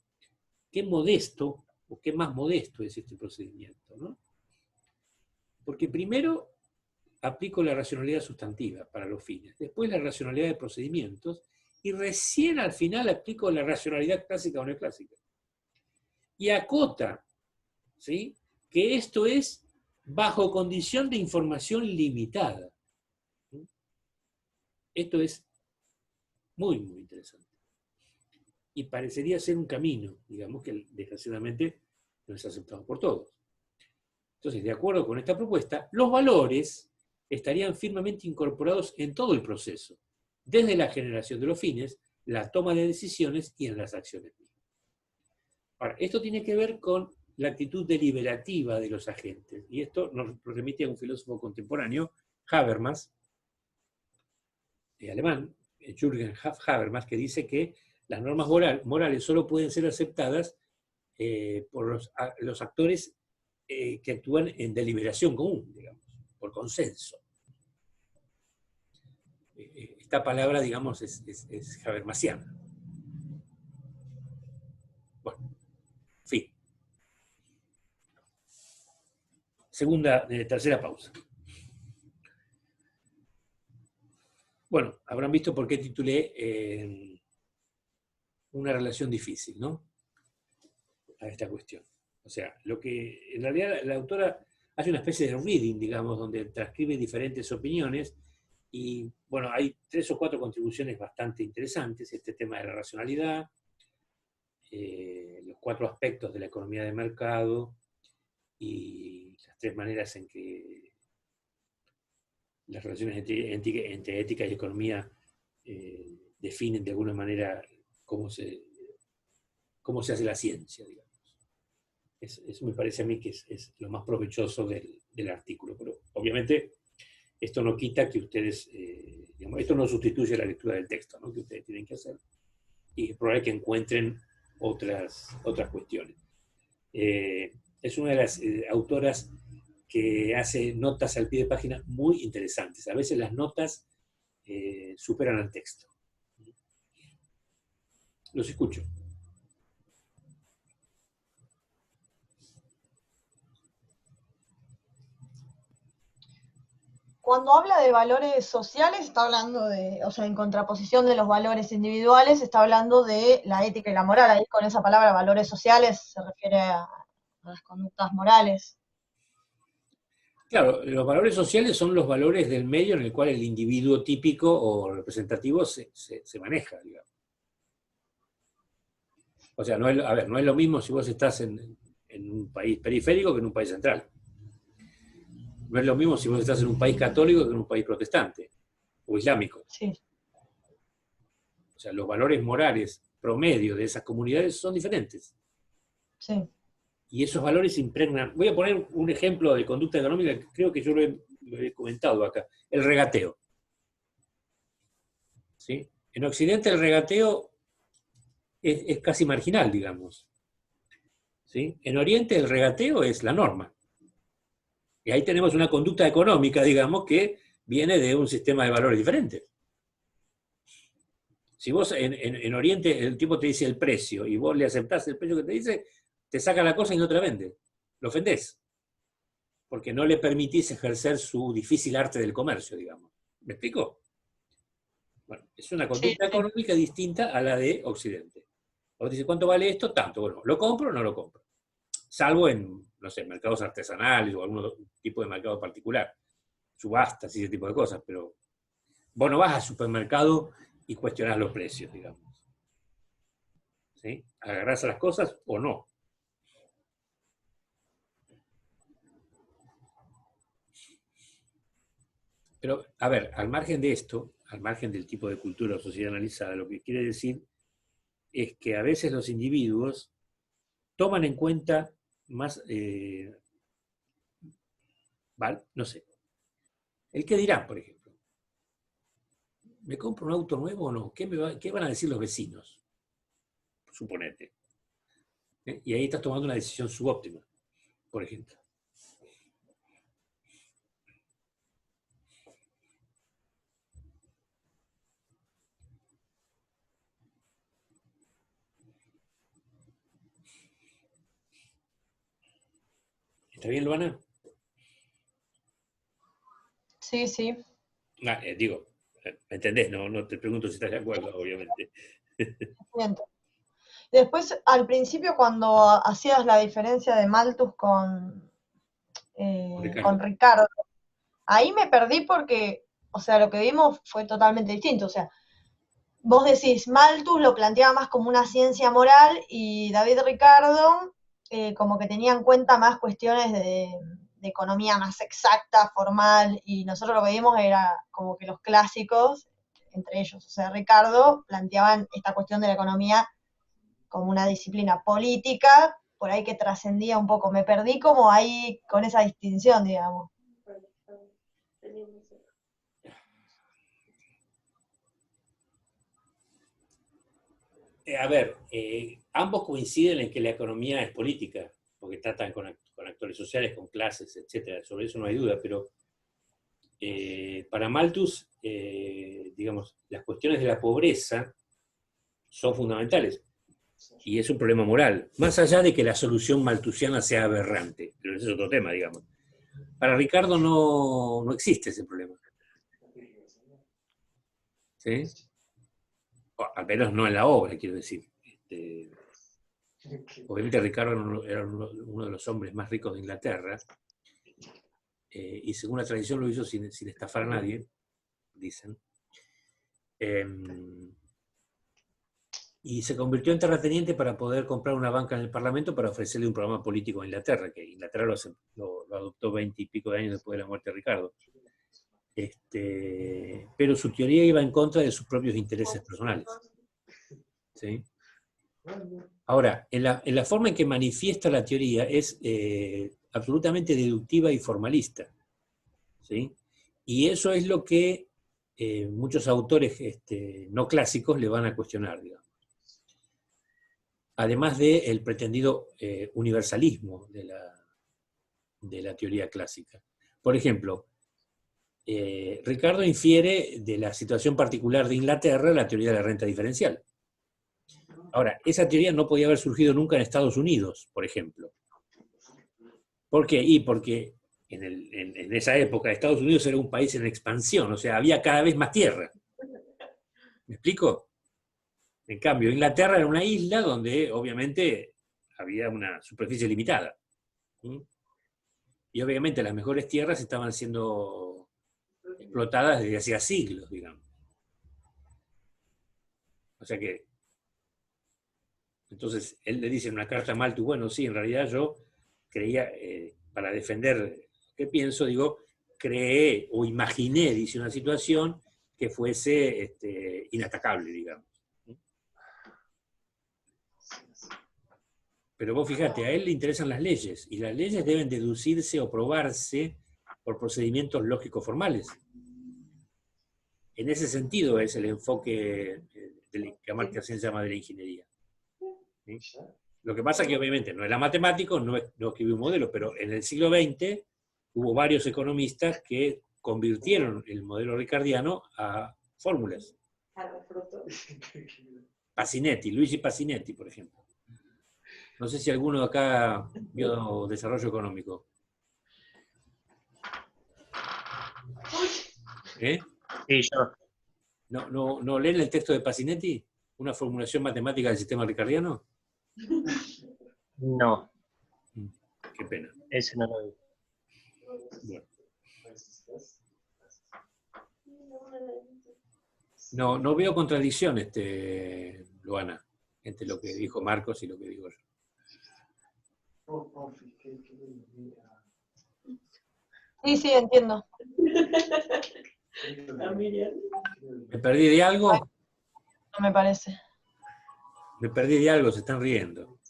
qué modesto, o qué más modesto es este procedimiento, ¿no? Porque primero aplico la racionalidad sustantiva para los fines, después la racionalidad de procedimientos, y recién al final aplico la racionalidad clásica o neoclásica. Y acota, ¿sí?, que esto es bajo condición de información limitada. Esto es muy, muy interesante. Y parecería ser un camino, digamos, que desgraciadamente no es aceptado por todos. Entonces, de acuerdo con esta propuesta, los valores estarían firmemente incorporados en todo el proceso, desde la generación de los fines, la toma de decisiones y en las acciones mismas. Ahora, esto tiene que ver con la actitud deliberativa de los agentes, y esto nos remite a un filósofo contemporáneo, Habermas, alemán, Jürgen Habermas, que dice que las normas morales solo pueden ser aceptadas por los actores que actúan en deliberación común, digamos, por consenso. Esta palabra, digamos, es habermasiana. Bueno, fin. Tercera pausa. Bueno, habrán visto por qué titulé una relación difícil, ¿no?, a esta cuestión. O sea, lo que en realidad la autora hace una especie de reading, digamos, donde transcribe diferentes opiniones, y bueno, hay 3 o 4 contribuciones bastante interesantes: este tema de la racionalidad, los 4 aspectos de la economía de mercado, y las 3 maneras en que las relaciones entre ética y economía definen de alguna manera cómo se hace la ciencia, digamos. Eso me parece a mí que es lo más provechoso del artículo, pero obviamente esto no quita que ustedes, digamos, esto no sustituye la lectura del texto, ¿no?, que ustedes tienen que hacer, y es probable que encuentren otras cuestiones. Es una de las autoras que hace notas al pie de página muy interesantes. A veces las notas superan al texto. Los escucho. Cuando habla de valores sociales, está hablando de, o sea, en contraposición de los valores individuales, está hablando de la ética y la moral. Ahí con esa palabra valores sociales se refiere a las conductas morales. Claro, los valores sociales son los valores del medio en el cual el individuo típico o representativo se maneja, digamos. O sea, no es lo mismo si vos estás en un país periférico que en un país central. No es lo mismo si vos estás en un país católico que en un país protestante o islámico. Sí. O sea, los valores morales promedio de esas comunidades son diferentes. Sí. Y esos valores impregnan. Voy a poner un ejemplo de conducta económica que creo que yo lo he comentado acá: el regateo. ¿Sí? En Occidente el regateo es casi marginal, digamos. ¿Sí? En Oriente el regateo es la norma. Y ahí tenemos una conducta económica, digamos, que viene de un sistema de valores diferentes. Si vos en Oriente el tipo te dice el precio y vos le aceptás el precio que te dice, te saca la cosa y no te la vende. Lo ofendés. Porque no le permitís ejercer su difícil arte del comercio, digamos. ¿Me explico? Bueno, es una conducta económica distinta a la de Occidente. Vos dices, ¿cuánto vale esto? Tanto. Bueno, ¿lo compro o no lo compro? Salvo en, no sé, mercados artesanales o algún tipo de mercado particular. Subastas y ese tipo de cosas, pero vos no vas al supermercado y cuestionás los precios, digamos. ¿Sí? ¿Agarrás a las cosas o no? Pero, a ver, al margen de esto, al margen del tipo de cultura o sociedad analizada, lo que quiere decir es que a veces los individuos toman en cuenta más, ¿vale? No sé, el qué dirán, por ejemplo. ¿Me compro un auto nuevo o no? ¿Qué van a decir los vecinos? Suponete. Y ahí estás tomando una decisión subóptima, por ejemplo. ¿Está bien, Luana? Sí, sí. Digo, ¿me entendés? No te pregunto si estás de acuerdo, obviamente. Bien. Después, al principio, cuando hacías la diferencia de Malthus con Ricardo, ahí me perdí porque, o sea, lo que vimos fue totalmente distinto. O sea, vos decís, Malthus lo planteaba más como una ciencia moral y David Ricardo como que tenía en cuenta más cuestiones de economía más exacta, formal, y nosotros lo que vimos era como que los clásicos, entre ellos, o sea, Ricardo, planteaban esta cuestión de la economía como una disciplina política, por ahí que trascendía un poco. Me perdí como ahí con esa distinción, digamos. A ver, ambos coinciden en que la economía es política, porque tratan con actores sociales, con clases, etcétera. Sobre eso no hay duda, pero para Malthus, digamos, las cuestiones de la pobreza son fundamentales. Y es un problema moral, más allá de que la solución malthusiana sea aberrante, pero ese es otro tema, digamos. Para Ricardo no existe ese problema. ¿Sí? O, al menos no en la obra, quiero decir. Obviamente Ricardo era uno de los hombres más ricos de Inglaterra, y según la tradición lo hizo sin estafar a nadie, dicen. Y se convirtió en terrateniente para poder comprar una banca en el Parlamento para ofrecerle un programa político a Inglaterra, que Inglaterra lo adoptó 20 y pico de años después de la muerte de Ricardo. Pero su teoría iba en contra de sus propios intereses personales. ¿Sí? Ahora, en la forma en que manifiesta la teoría es absolutamente deductiva y formalista. ¿Sí? Y eso es lo que muchos autores no clásicos le van a cuestionar, digamos. Además del pretendido universalismo de la teoría clásica. Por ejemplo, Ricardo infiere de la situación particular de Inglaterra la teoría de la renta diferencial. Ahora, esa teoría no podía haber surgido nunca en Estados Unidos, por ejemplo. ¿Por qué? Y porque en esa época Estados Unidos era un país en expansión, o sea, había cada vez más tierra. ¿Me explico? En cambio, Inglaterra era una isla donde obviamente había una superficie limitada. ¿Sí? Y obviamente las mejores tierras estaban siendo explotadas desde hacía siglos, digamos. O sea que, entonces, él le dice en una carta a Malthus, bueno, sí, en realidad yo creía, para defender lo que pienso, digo, creé o imaginé, dice, una situación que fuese inatacable, digamos. Pero vos fíjate, a él le interesan las leyes, y las leyes deben deducirse o probarse por procedimientos lógicos formales. En ese sentido es el enfoque que Amartya Sen llama de la ingeniería. ¿Sí? Lo que pasa es que obviamente no era matemático, no escribió un modelo, pero en el siglo XX hubo varios economistas que convirtieron el modelo ricardiano a fórmulas. Pasinetti, Luigi Pasinetti, por ejemplo. No sé si alguno de acá vio desarrollo económico. ¿Eh? Sí, yo. ¿No leen el texto de Pasinetti? ¿Una formulación matemática del sistema ricardiano? No, Qué pena. ese no lo vi. Bueno. No veo contradicción, Luana, entre lo que dijo Marcos y lo que digo yo. Sí, sí, entiendo. ¿Me perdí de algo? No me parece. Me perdí de algo, se están riendo.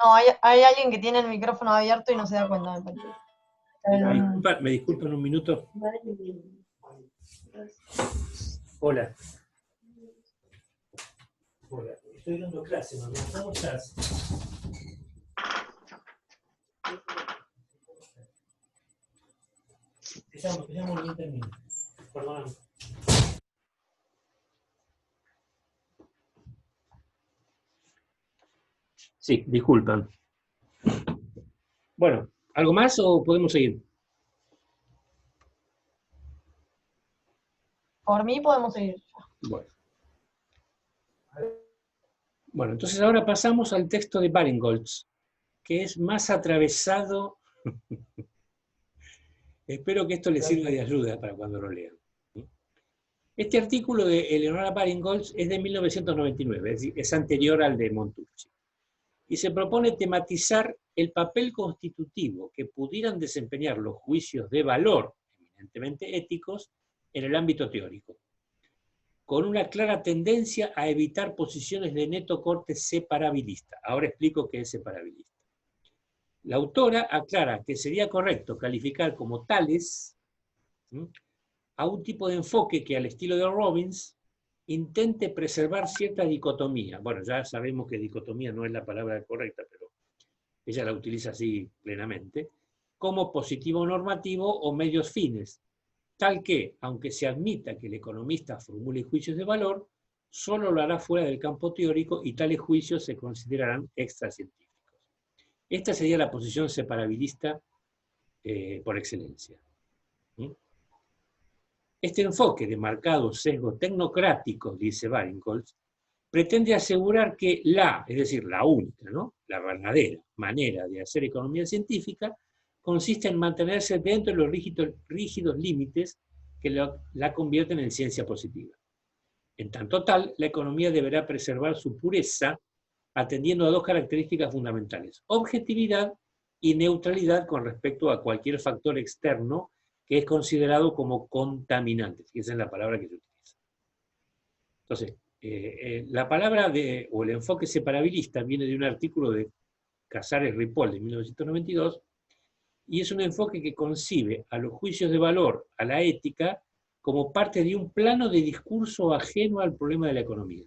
No, hay alguien que tiene el micrófono abierto y no se da cuenta, me parece. ¿Me disculpan un minuto? Hola. Hola. Estoy dando clase, mamá. ¿Cómo estás? Te llamo bien termino. Perdóname. Sí, disculpan. Bueno, ¿algo más o podemos seguir? Por mí podemos seguir. Bueno. Bueno, entonces ahora pasamos al texto de Baringholtz, que es más atravesado. Espero que esto les sirva de ayuda para cuando lo lean. Este artículo de Eleonora Baringholtz es de 1999, es decir, es anterior al de Montucci, y se propone tematizar el papel constitutivo que pudieran desempeñar los juicios de valor, eminentemente éticos, en el ámbito teórico, con una clara tendencia a evitar posiciones de neto corte separabilista. Ahora explico qué es separabilista. La autora aclara que sería correcto calificar como tales a un tipo de enfoque que, al estilo de Robbins, intente preservar cierta dicotomía. Bueno, ya sabemos que dicotomía no es la palabra correcta, pero ella la utiliza así plenamente, como positivo normativo o medios fines, tal que, aunque se admita que el economista formule juicios de valor, solo lo hará fuera del campo teórico y tales juicios se considerarán extracientíficos. Esta sería la posición separabilista por excelencia. Este enfoque de marcado sesgo tecnocrático, dice Baringholtz, pretende asegurar que es decir, la única, ¿no?, la verdadera manera de hacer economía científica consiste en mantenerse dentro de los rígidos límites que la convierten en ciencia positiva. En tanto tal, la economía deberá preservar su pureza atendiendo a dos características fundamentales: objetividad y neutralidad con respecto a cualquier factor externo que es considerado como contaminante. Esa es la palabra que se utiliza. Entonces, la palabra o el enfoque separabilista viene de un artículo de Casares-Ripoll de 1992, y es un enfoque que concibe a los juicios de valor, a la ética, como parte de un plano de discurso ajeno al problema de la economía,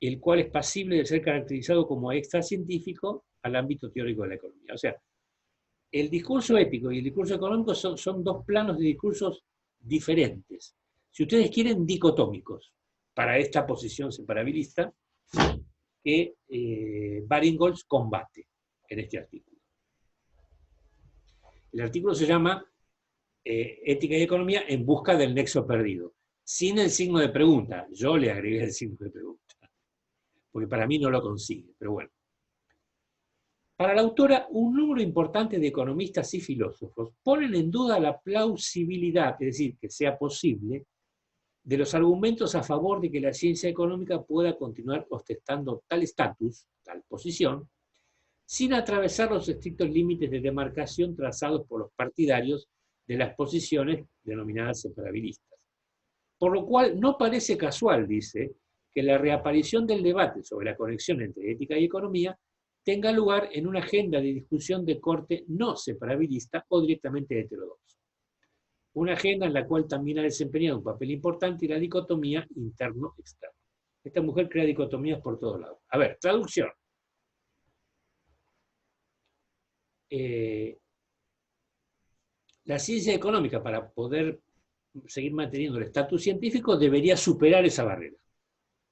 el cual es pasible de ser caracterizado como extracientífico al ámbito teórico de la economía. O sea, el discurso ético y el discurso económico son dos planos de discursos diferentes. Si ustedes quieren, dicotómicos, para esta posición separabilista que Baringholtz combate en este artículo. El artículo se llama Ética y Economía en busca del nexo perdido, sin el signo de pregunta. Yo le agregué el signo de pregunta, porque para mí no lo consigue, pero bueno. Para la autora, un número importante de economistas y filósofos ponen en duda la plausibilidad, es decir, que sea posible, de los argumentos a favor de que la ciencia económica pueda continuar ostentando tal estatus, tal posición, sin atravesar los estrictos límites de demarcación trazados por los partidarios de las posiciones denominadas separabilistas. Por lo cual, no parece casual, dice, que la reaparición del debate sobre la conexión entre ética y economía tenga lugar en una agenda de discusión de corte no separabilista o directamente heterodoxo. Una agenda en la cual también ha desempeñado un papel importante la dicotomía interno-externo. Esta mujer crea dicotomías por todos lados. A ver, traducción. La ciencia económica, para poder seguir manteniendo el estatus científico, debería superar esa barrera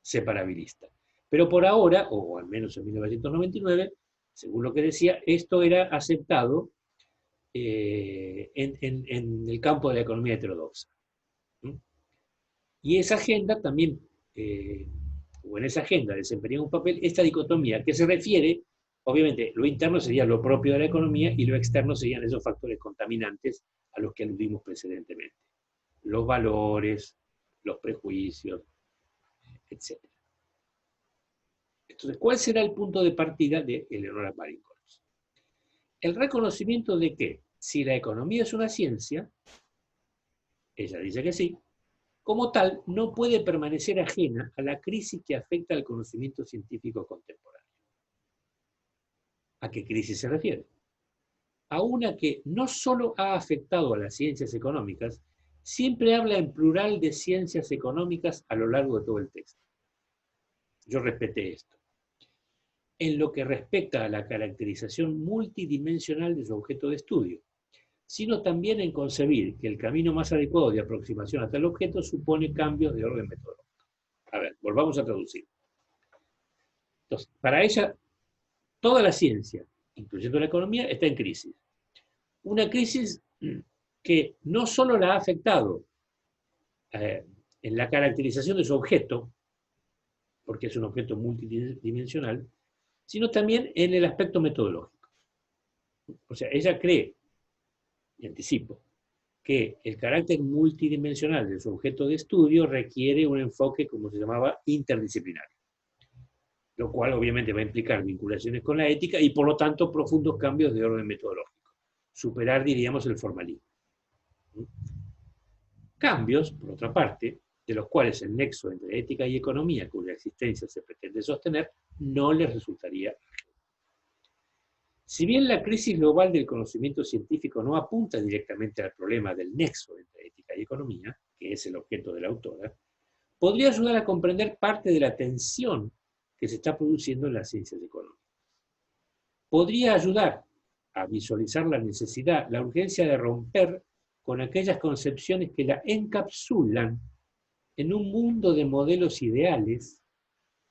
separabilista. Pero por ahora, o al menos en 1999, según lo que decía, esto era aceptado en el campo de la economía heterodoxa. Y esa agenda también, o en esa agenda desempeñaba un papel esta dicotomía, que se refiere, obviamente, lo interno sería lo propio de la economía y lo externo serían esos factores contaminantes a los que aludimos precedentemente. Los valores, los prejuicios, etc. Entonces, ¿cuál será el punto de partida de Eleonora Baringholtz? El reconocimiento de que, si la economía es una ciencia, ella dice que sí, como tal, no puede permanecer ajena a la crisis que afecta al conocimiento científico contemporáneo. ¿A qué crisis se refiere? A una que no solo ha afectado a las ciencias económicas, siempre habla en plural de ciencias económicas a lo largo de todo el texto. yo respeté esto. En lo que respecta a la caracterización multidimensional de su objeto de estudio, sino también en concebir que el camino más adecuado de aproximación a tal objeto supone cambios de orden metodológico. A ver, volvamos a traducir. Entonces, para ella, toda la ciencia, incluyendo la economía, está en crisis. Una crisis que no solo la ha afectado en la caracterización de su objeto, porque es un objeto multidimensional, sino también en el aspecto metodológico. O sea, ella cree, y anticipo, que el carácter multidimensional de su objeto de estudio requiere un enfoque, como se llamaba, interdisciplinario, lo cual obviamente va a implicar vinculaciones con la ética y por lo tanto profundos cambios de orden metodológico. Superar, diríamos, el formalismo. Cambios, por otra parte, de los cuales el nexo entre ética y economía, cuya existencia se pretende sostener, no les resultaría ajeno. Si bien la crisis global del conocimiento científico no apunta directamente al problema del nexo entre ética y economía, que es el objeto de la autora, podría ayudar a comprender parte de la tensión que se está produciendo en las ciencias económicas. Podría ayudar a visualizar la necesidad, la urgencia de romper con aquellas concepciones que la encapsulan en un mundo de modelos ideales,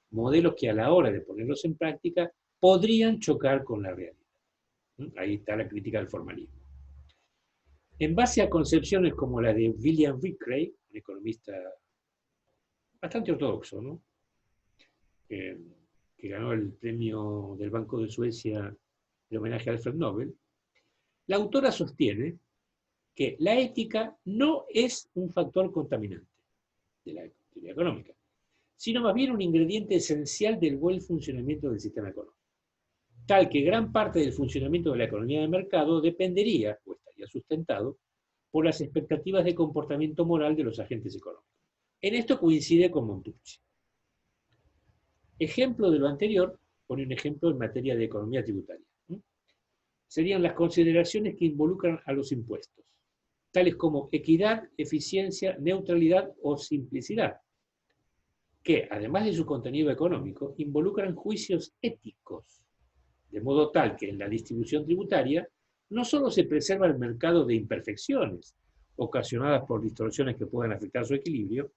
modelos que a la hora de ponerlos en práctica podrían chocar con la realidad. Ahí está la crítica al formalismo. En base a concepciones como la de William Vickrey, un economista bastante ortodoxo, ¿no? Que ganó el premio del Banco de Suecia de homenaje a Alfred Nobel, la autora sostiene que la ética no es un factor contaminante de la teoría económica, sino más bien un ingrediente esencial del buen funcionamiento del sistema económico, tal que gran parte del funcionamiento de la economía de mercado dependería, o estaría sustentado, por las expectativas de comportamiento moral de los agentes económicos. En esto coincide con Montucci. Ejemplo de lo anterior, pone un ejemplo en materia de economía tributaria. Serían las consideraciones que involucran a los impuestos, tales como equidad, eficiencia, neutralidad o simplicidad, que, además de su contenido económico, involucran juicios éticos, de modo tal que en la distribución tributaria no solo se preserva el mercado de imperfecciones, ocasionadas por distorsiones que puedan afectar su equilibrio,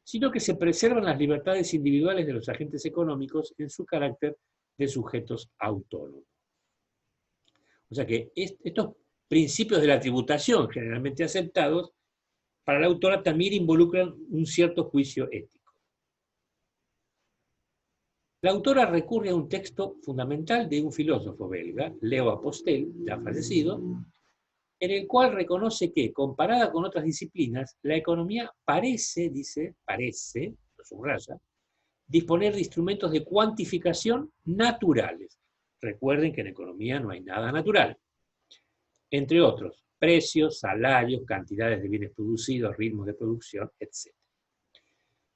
sino que se preservan las libertades individuales de los agentes económicos en su carácter de sujetos autónomos. O sea que estos principios de la tributación generalmente aceptados, para la autora también involucran un cierto juicio ético. La autora recurre a un texto fundamental de un filósofo belga, Leo Apostel, ya fallecido, en el cual reconoce que, comparada con otras disciplinas, la economía parece, dice, parece, lo subraya, disponer de instrumentos de cuantificación naturales. Recuerden que en economía no hay nada natural. Entre otros, precios, salarios, cantidades de bienes producidos, ritmos de producción, etc.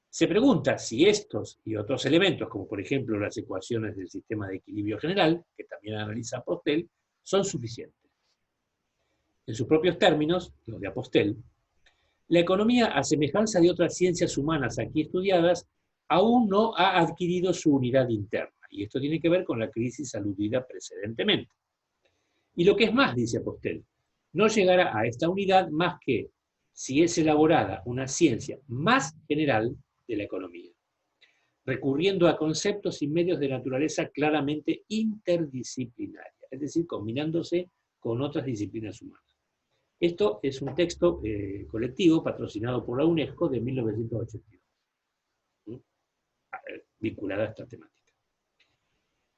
Se pregunta si estos y otros elementos, como por ejemplo las ecuaciones del sistema de equilibrio general, que también analiza Apostel, son suficientes. En sus propios términos, los de Apostel, la economía, a semejanza de otras ciencias humanas aquí estudiadas, aún no ha adquirido su unidad interna. Y esto tiene que ver con la crisis aludida precedentemente. Y lo que es más, dice Apostel, no llegará a esta unidad más que si es elaborada una ciencia más general de la economía, recurriendo a conceptos y medios de naturaleza claramente interdisciplinaria, es decir, combinándose con otras disciplinas humanas. Esto es un texto colectivo patrocinado por la UNESCO de 1982, vinculada a esta temática.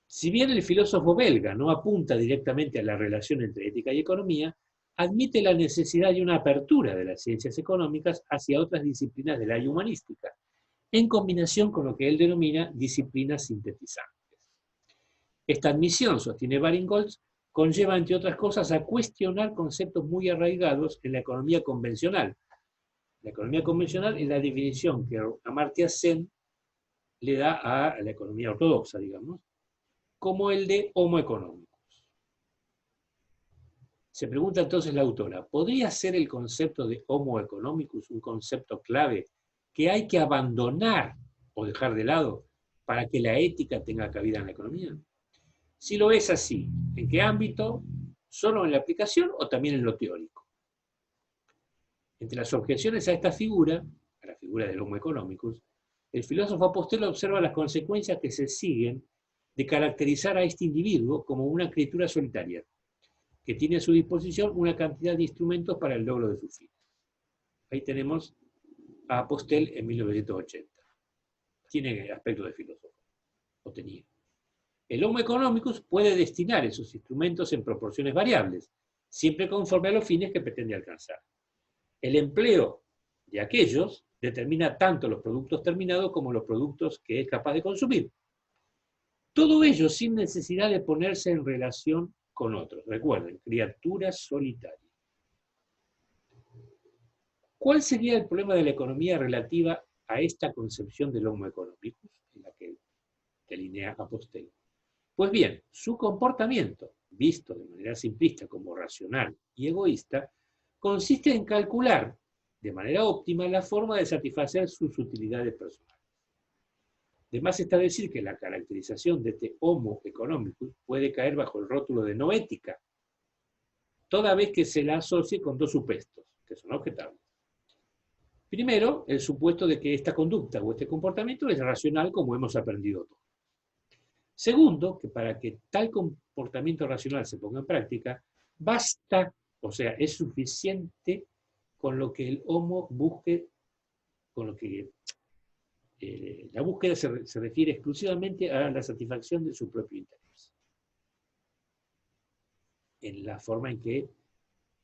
Si bien el filósofo belga no apunta directamente a la relación entre ética y economía, admite la necesidad de una apertura de las ciencias económicas hacia otras disciplinas del área humanística, en combinación con lo que él denomina disciplinas sintetizantes. Esta admisión, sostiene Barinholtz, conlleva, entre otras cosas, a cuestionar conceptos muy arraigados en la economía convencional. La economía convencional es la definición que Amartya Sen le da a la economía ortodoxa, digamos, como el de homo economicus. Se pregunta entonces la autora, ¿podría ser el concepto de homo economicus un concepto clave que hay que abandonar o dejar de lado para que la ética tenga cabida en la economía? Si lo es así, ¿en qué ámbito? ¿Solo en la aplicación o también en lo teórico? Entre las objeciones a esta figura, a la figura del Homo economicus, el filósofo Apostelo observa las consecuencias que se siguen de caracterizar a este individuo como una criatura solitaria, que tiene a su disposición una cantidad de instrumentos para el logro de sus fines. Ahí tenemos a Apostel en 1980. Tiene aspecto de filósofo, o tenía. El Homo economicus puede destinar esos instrumentos en proporciones variables, siempre conforme a los fines que pretende alcanzar. El empleo de aquellos determina tanto los productos terminados como los productos que es capaz de consumir. Todo ello sin necesidad de ponerse en relación con otros. Recuerden, criaturas solitarias. ¿Cuál sería el problema de la economía relativa a esta concepción del Homo economicus, en la que delinea Apostelo? Pues bien, su comportamiento, visto de manera simplista como racional y egoísta, consiste en calcular de manera óptima la forma de satisfacer sus utilidades personales. Además está decir que la caracterización de este Homo economicus puede caer bajo el rótulo de no ética, toda vez que se la asocie con dos supuestos, que son objetables. Primero, el supuesto de que esta conducta o este comportamiento es racional como hemos aprendido todos. Segundo, que para que tal comportamiento racional se ponga en práctica, basta, o sea, es suficiente con lo que el Homo busque, con lo que la búsqueda se refiere exclusivamente a la satisfacción de su propio interés. En la forma en que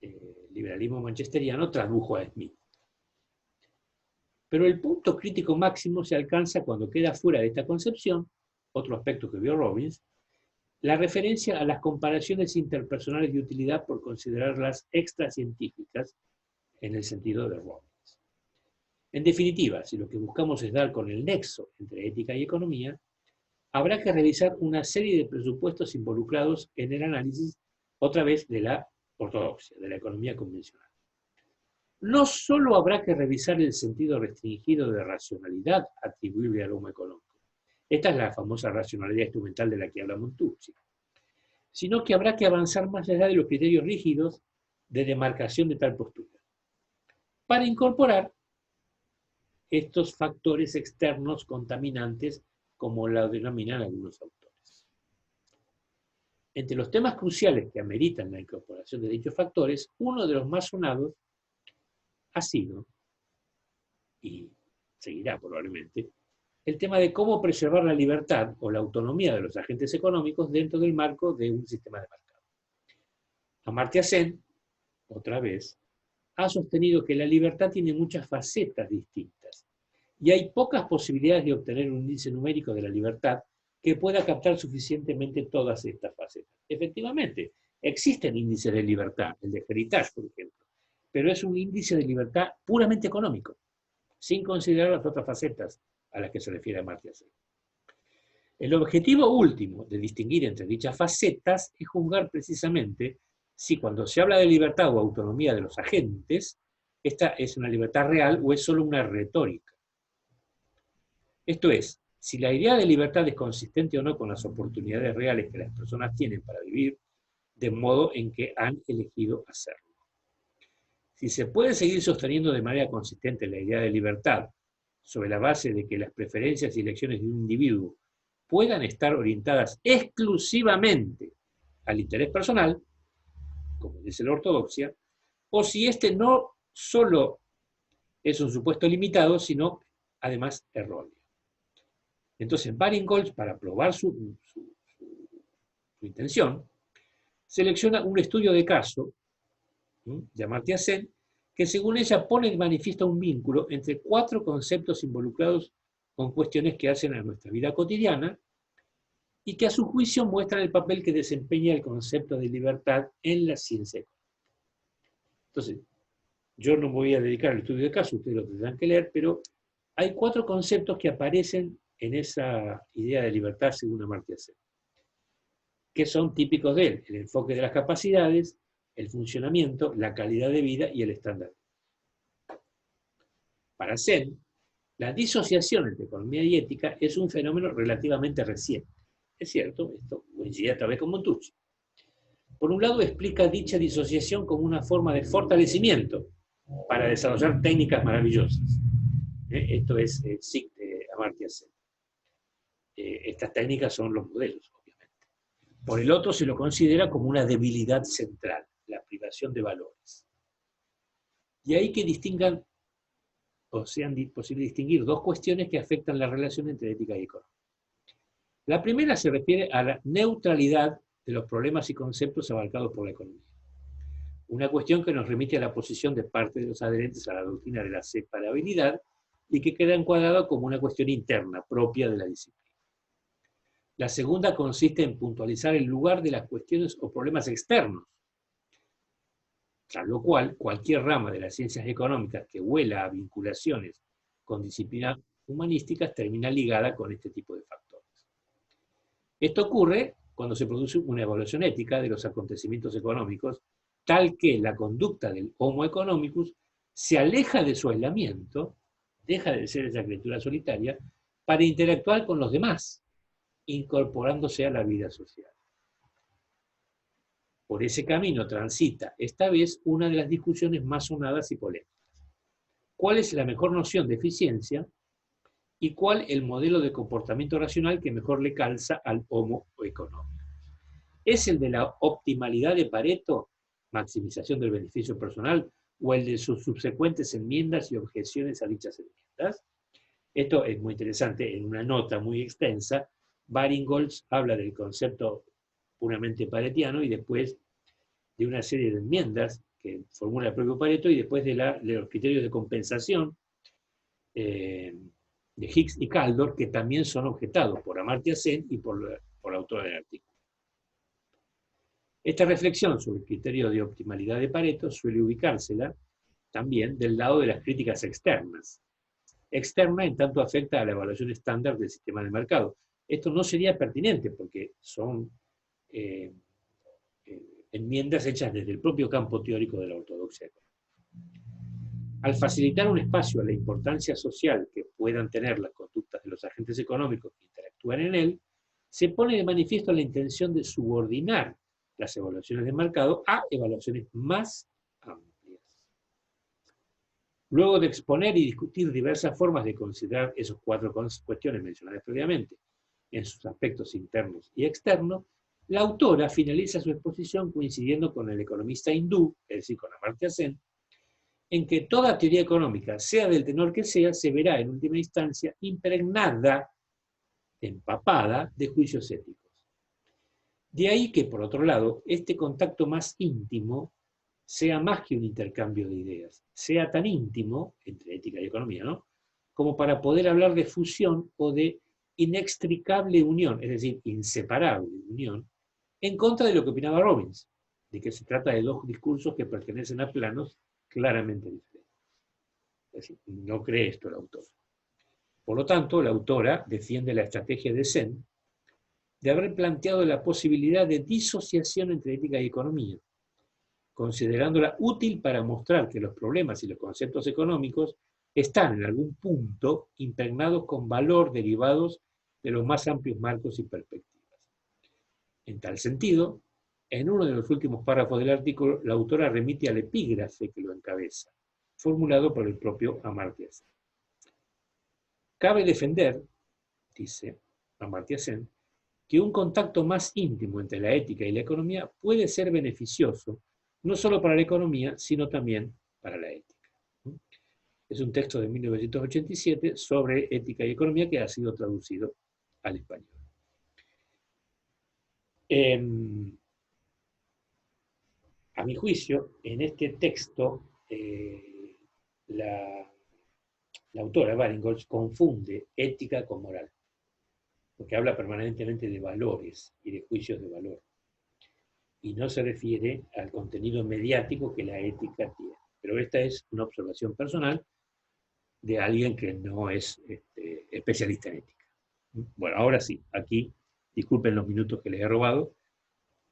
el liberalismo manchesteriano tradujo a Smith. Pero el punto crítico máximo se alcanza cuando queda fuera de esta concepción, otro aspecto que vio Robbins, la referencia a las comparaciones interpersonales de utilidad por considerarlas extracientíficas en el sentido de Robbins. En definitiva, si lo que buscamos es dar con el nexo entre ética y economía, habrá que revisar una serie de presupuestos involucrados en el análisis, otra vez, de la ortodoxia, de la economía convencional. No solo habrá que revisar el sentido restringido de racionalidad atribuible al Homo económico, esta es la famosa racionalidad instrumental de la que habla Montucci, sino que habrá que avanzar más allá de los criterios rígidos de demarcación de tal postura, para incorporar estos factores externos contaminantes, como lo denominan algunos autores. Entre los temas cruciales que ameritan la incorporación de dichos factores, uno de los más sonados ha sido, y seguirá probablemente, el tema de cómo preservar la libertad o la autonomía de los agentes económicos dentro del marco de un sistema de mercado. Amartya Sen, otra vez, ha sostenido que la libertad tiene muchas facetas distintas y hay pocas posibilidades de obtener un índice numérico de la libertad que pueda captar suficientemente todas estas facetas. Efectivamente, existen índices de libertad, el de Heritage, por ejemplo, pero es un índice de libertad puramente económico, sin considerar las otras facetas a las que se refiere Amartya Sen. El objetivo último de distinguir entre dichas facetas es juzgar precisamente si cuando se habla de libertad o autonomía de los agentes, esta es una libertad real o es solo una retórica. Esto es, si la idea de libertad es consistente o no con las oportunidades reales que las personas tienen para vivir, de modo en que han elegido hacerlo. Si se puede seguir sosteniendo de manera consistente la idea de libertad sobre la base de que las preferencias y elecciones de un individuo puedan estar orientadas exclusivamente al interés personal, como dice la ortodoxia, o si este no solo es un supuesto limitado, sino además erróneo. Entonces, Baring-Goltz, para probar su intención, selecciona un estudio de caso de Amartya Sen, que según ella pone en manifiesto un vínculo entre 4 conceptos involucrados con cuestiones que hacen a nuestra vida cotidiana y que a su juicio muestran el papel que desempeña el concepto de libertad en la ciencia económica. Entonces, yo no me voy a dedicar al estudio de caso, ustedes lo tendrán que leer, pero hay 4 conceptos que aparecen en esa idea de libertad según Amartya Sen, que son típicos de él: el enfoque de las capacidades, el funcionamiento, la calidad de vida y el estándar. Para Sen, La disociación entre economía y ética es un fenómeno relativamente reciente. Es cierto, esto coincide esta vez con Montucci. Por un lado, explica dicha disociación como una forma de fortalecimiento para desarrollar técnicas maravillosas. Esto es SIC de Amartya Sen. Estas técnicas son los modelos, obviamente. Por el otro, se lo considera como una debilidad central, la privación de valores. Y ahí que distingan, o sean posible distinguir, dos cuestiones que afectan la relación entre ética y economía. La primera se refiere a la neutralidad de los problemas y conceptos abarcados por la economía. Una cuestión que nos remite a la posición de parte de los adherentes a la doctrina de la separabilidad y que queda encuadrada como una cuestión interna, propia de la disciplina. La segunda consiste en puntualizar el lugar de las cuestiones o problemas externos, tras lo cual cualquier rama de las ciencias económicas que huela a vinculaciones con disciplinas humanísticas termina ligada con este tipo de factores. Esto ocurre cuando se produce una evaluación ética de los acontecimientos económicos, tal que la conducta del Homo economicus se aleja de su aislamiento, deja de ser esa criatura solitaria, para interactuar con los demás, incorporándose a la vida social. Por ese camino transita, esta vez, una de las discusiones más sonadas y polémicas. ¿Cuál es la mejor noción de eficiencia y cuál el modelo de comportamiento racional que mejor le calza al Homo económico? ¿Es el de la optimalidad de Pareto, maximización del beneficio personal, o el de sus subsecuentes enmiendas y objeciones a dichas enmiendas? Esto es muy interesante. En una nota muy extensa, Baringholtz habla del concepto puramente paretiano y después de una serie de enmiendas que formula el propio Pareto y después de los criterios de compensación de Hicks y Kaldor, que también son objetados por Amartya Sen y por la autora del artículo. Esta reflexión sobre el criterio de optimalidad de Pareto suele ubicársela también del lado de las críticas externas. Externa en tanto afecta a la evaluación estándar del sistema de mercado. Esto no sería pertinente porque son enmiendas hechas desde el propio campo teórico de la ortodoxia económica. Al facilitar un espacio a la importancia social que puedan tener las conductas de los agentes económicos que interactúan en él, se pone de manifiesto la intención de subordinar las evaluaciones de mercado a evaluaciones más amplias. Luego de exponer y discutir diversas formas de considerar esas cuatro cuestiones mencionadas previamente en sus aspectos internos y externos, la autora finaliza su exposición coincidiendo con el economista hindú, es decir, con Amartya Sen, en que toda teoría económica, sea del tenor que sea, se verá en última instancia impregnada, empapada de juicios éticos. De ahí que, por otro lado, este contacto más íntimo sea más que un intercambio de ideas, sea tan íntimo, entre ética y economía, ¿no?, como para poder hablar de fusión o de inextricable unión, es decir, inseparable unión, en contra de lo que opinaba Robbins, de que se trata de dos discursos que pertenecen a planos claramente diferentes. Es decir, no cree esto el autor. Por lo tanto, la autora defiende la estrategia de Sen de haber planteado la posibilidad de disociación entre ética y economía, considerándola útil para mostrar que los problemas y los conceptos económicos están en algún punto impregnados con valor derivados de los más amplios marcos y perspectivas. En tal sentido, en uno de los últimos párrafos del artículo, la autora remite al epígrafe que lo encabeza, formulado por el propio Amartya Sen. Cabe defender, dice Amartya Sen, que un contacto más íntimo entre la ética y la economía puede ser beneficioso, no solo para la economía, sino también para la ética. Es un texto de 1987 sobre ética y economía que ha sido traducido al español. A mi juicio, en este texto, la autora Baringholtz confunde ética con moral, porque habla permanentemente de valores y de juicios de valor, y no se refiere al contenido mediático que la ética tiene. Pero esta es una observación personal de alguien que no es especialista en ética. Bueno, ahora sí, aquí, disculpen los minutos que les he robado,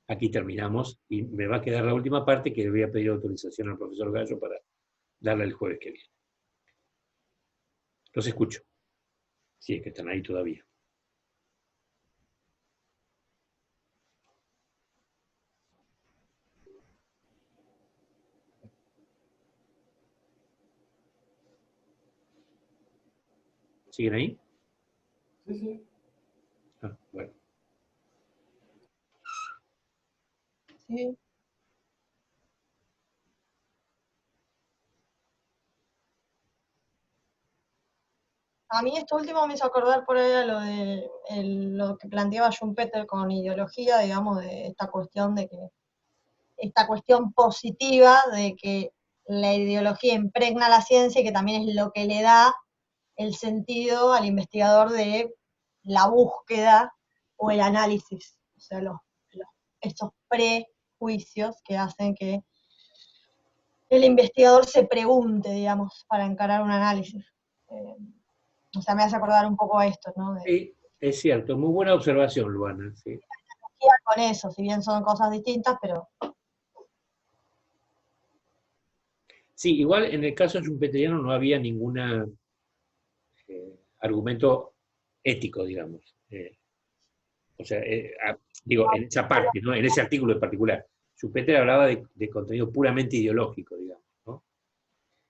aquí terminamos y me va a quedar la última parte que le voy a pedir autorización al profesor Gallo para darle el jueves que viene. Los escucho. Sí, es que están ahí todavía. ¿Siguen ahí? Sí, sí. Ah, bueno. Sí. A mí esto último me hizo acordar por ahí a lo de lo que planteaba Schumpeter con ideología, digamos, de esta cuestión de que, esta cuestión positiva de que la ideología impregna la ciencia y que también es lo que le da el sentido al investigador de la búsqueda o el análisis, o sea, estos prejuicios que hacen que el investigador se pregunte, digamos, para encarar un análisis. O sea, me hace acordar un poco a esto, ¿no? Sí, es cierto. Muy buena observación, Luana. Sí. Con eso, si bien son cosas distintas, pero Sí, igual en el caso schumpeteriano no había ningún argumento ético, digamos. O sea, digo, en esa parte, ¿no? En ese artículo en particular. Schumpeter hablaba de contenido puramente ideológico, digamos, ¿no?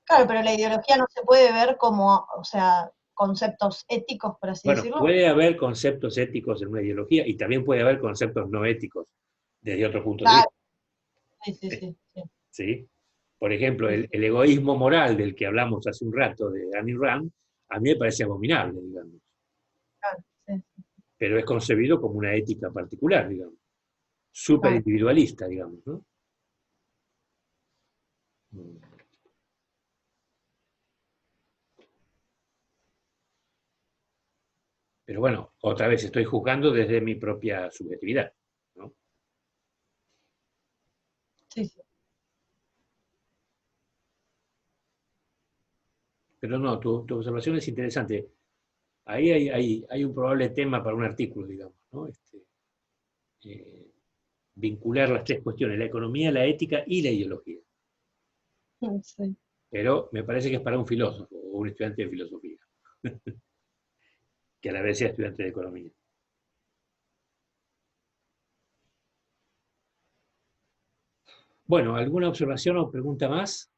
claro, pero la ideología no se puede ver como, o sea, conceptos éticos, por así Bueno, decirlo. puede haber conceptos éticos en una ideología y también puede haber conceptos no éticos desde otro punto de Claro, vista. sí, sí, sí, sí, ¿Sí? Por ejemplo, sí, el egoísmo moral del que hablamos hace un rato de Annie Rand, a mí me parece abominable, digamos, claro, sí, pero es concebido como una ética particular, digamos, súper claro. individualista, digamos, ¿no? Pero bueno, otra vez estoy juzgando desde mi propia subjetividad, ¿no? Sí, sí. Pero no, tu observación es interesante. Ahí hay un probable tema para un artículo, digamos, ¿no? Eh, vincular las tres cuestiones, la economía, la ética y la ideología. Sí. Pero me parece que es para un filósofo o un estudiante de filosofía, que a la vez sea estudiante de economía. Bueno, ¿alguna observación o pregunta más?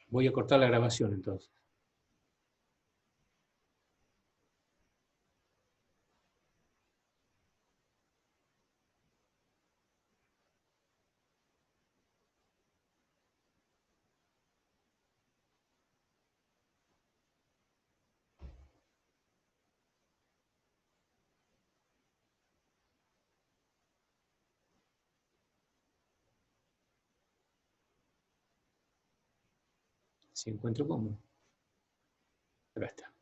Voy a cortar la grabación entonces. Si encuentro cómo. Acá está.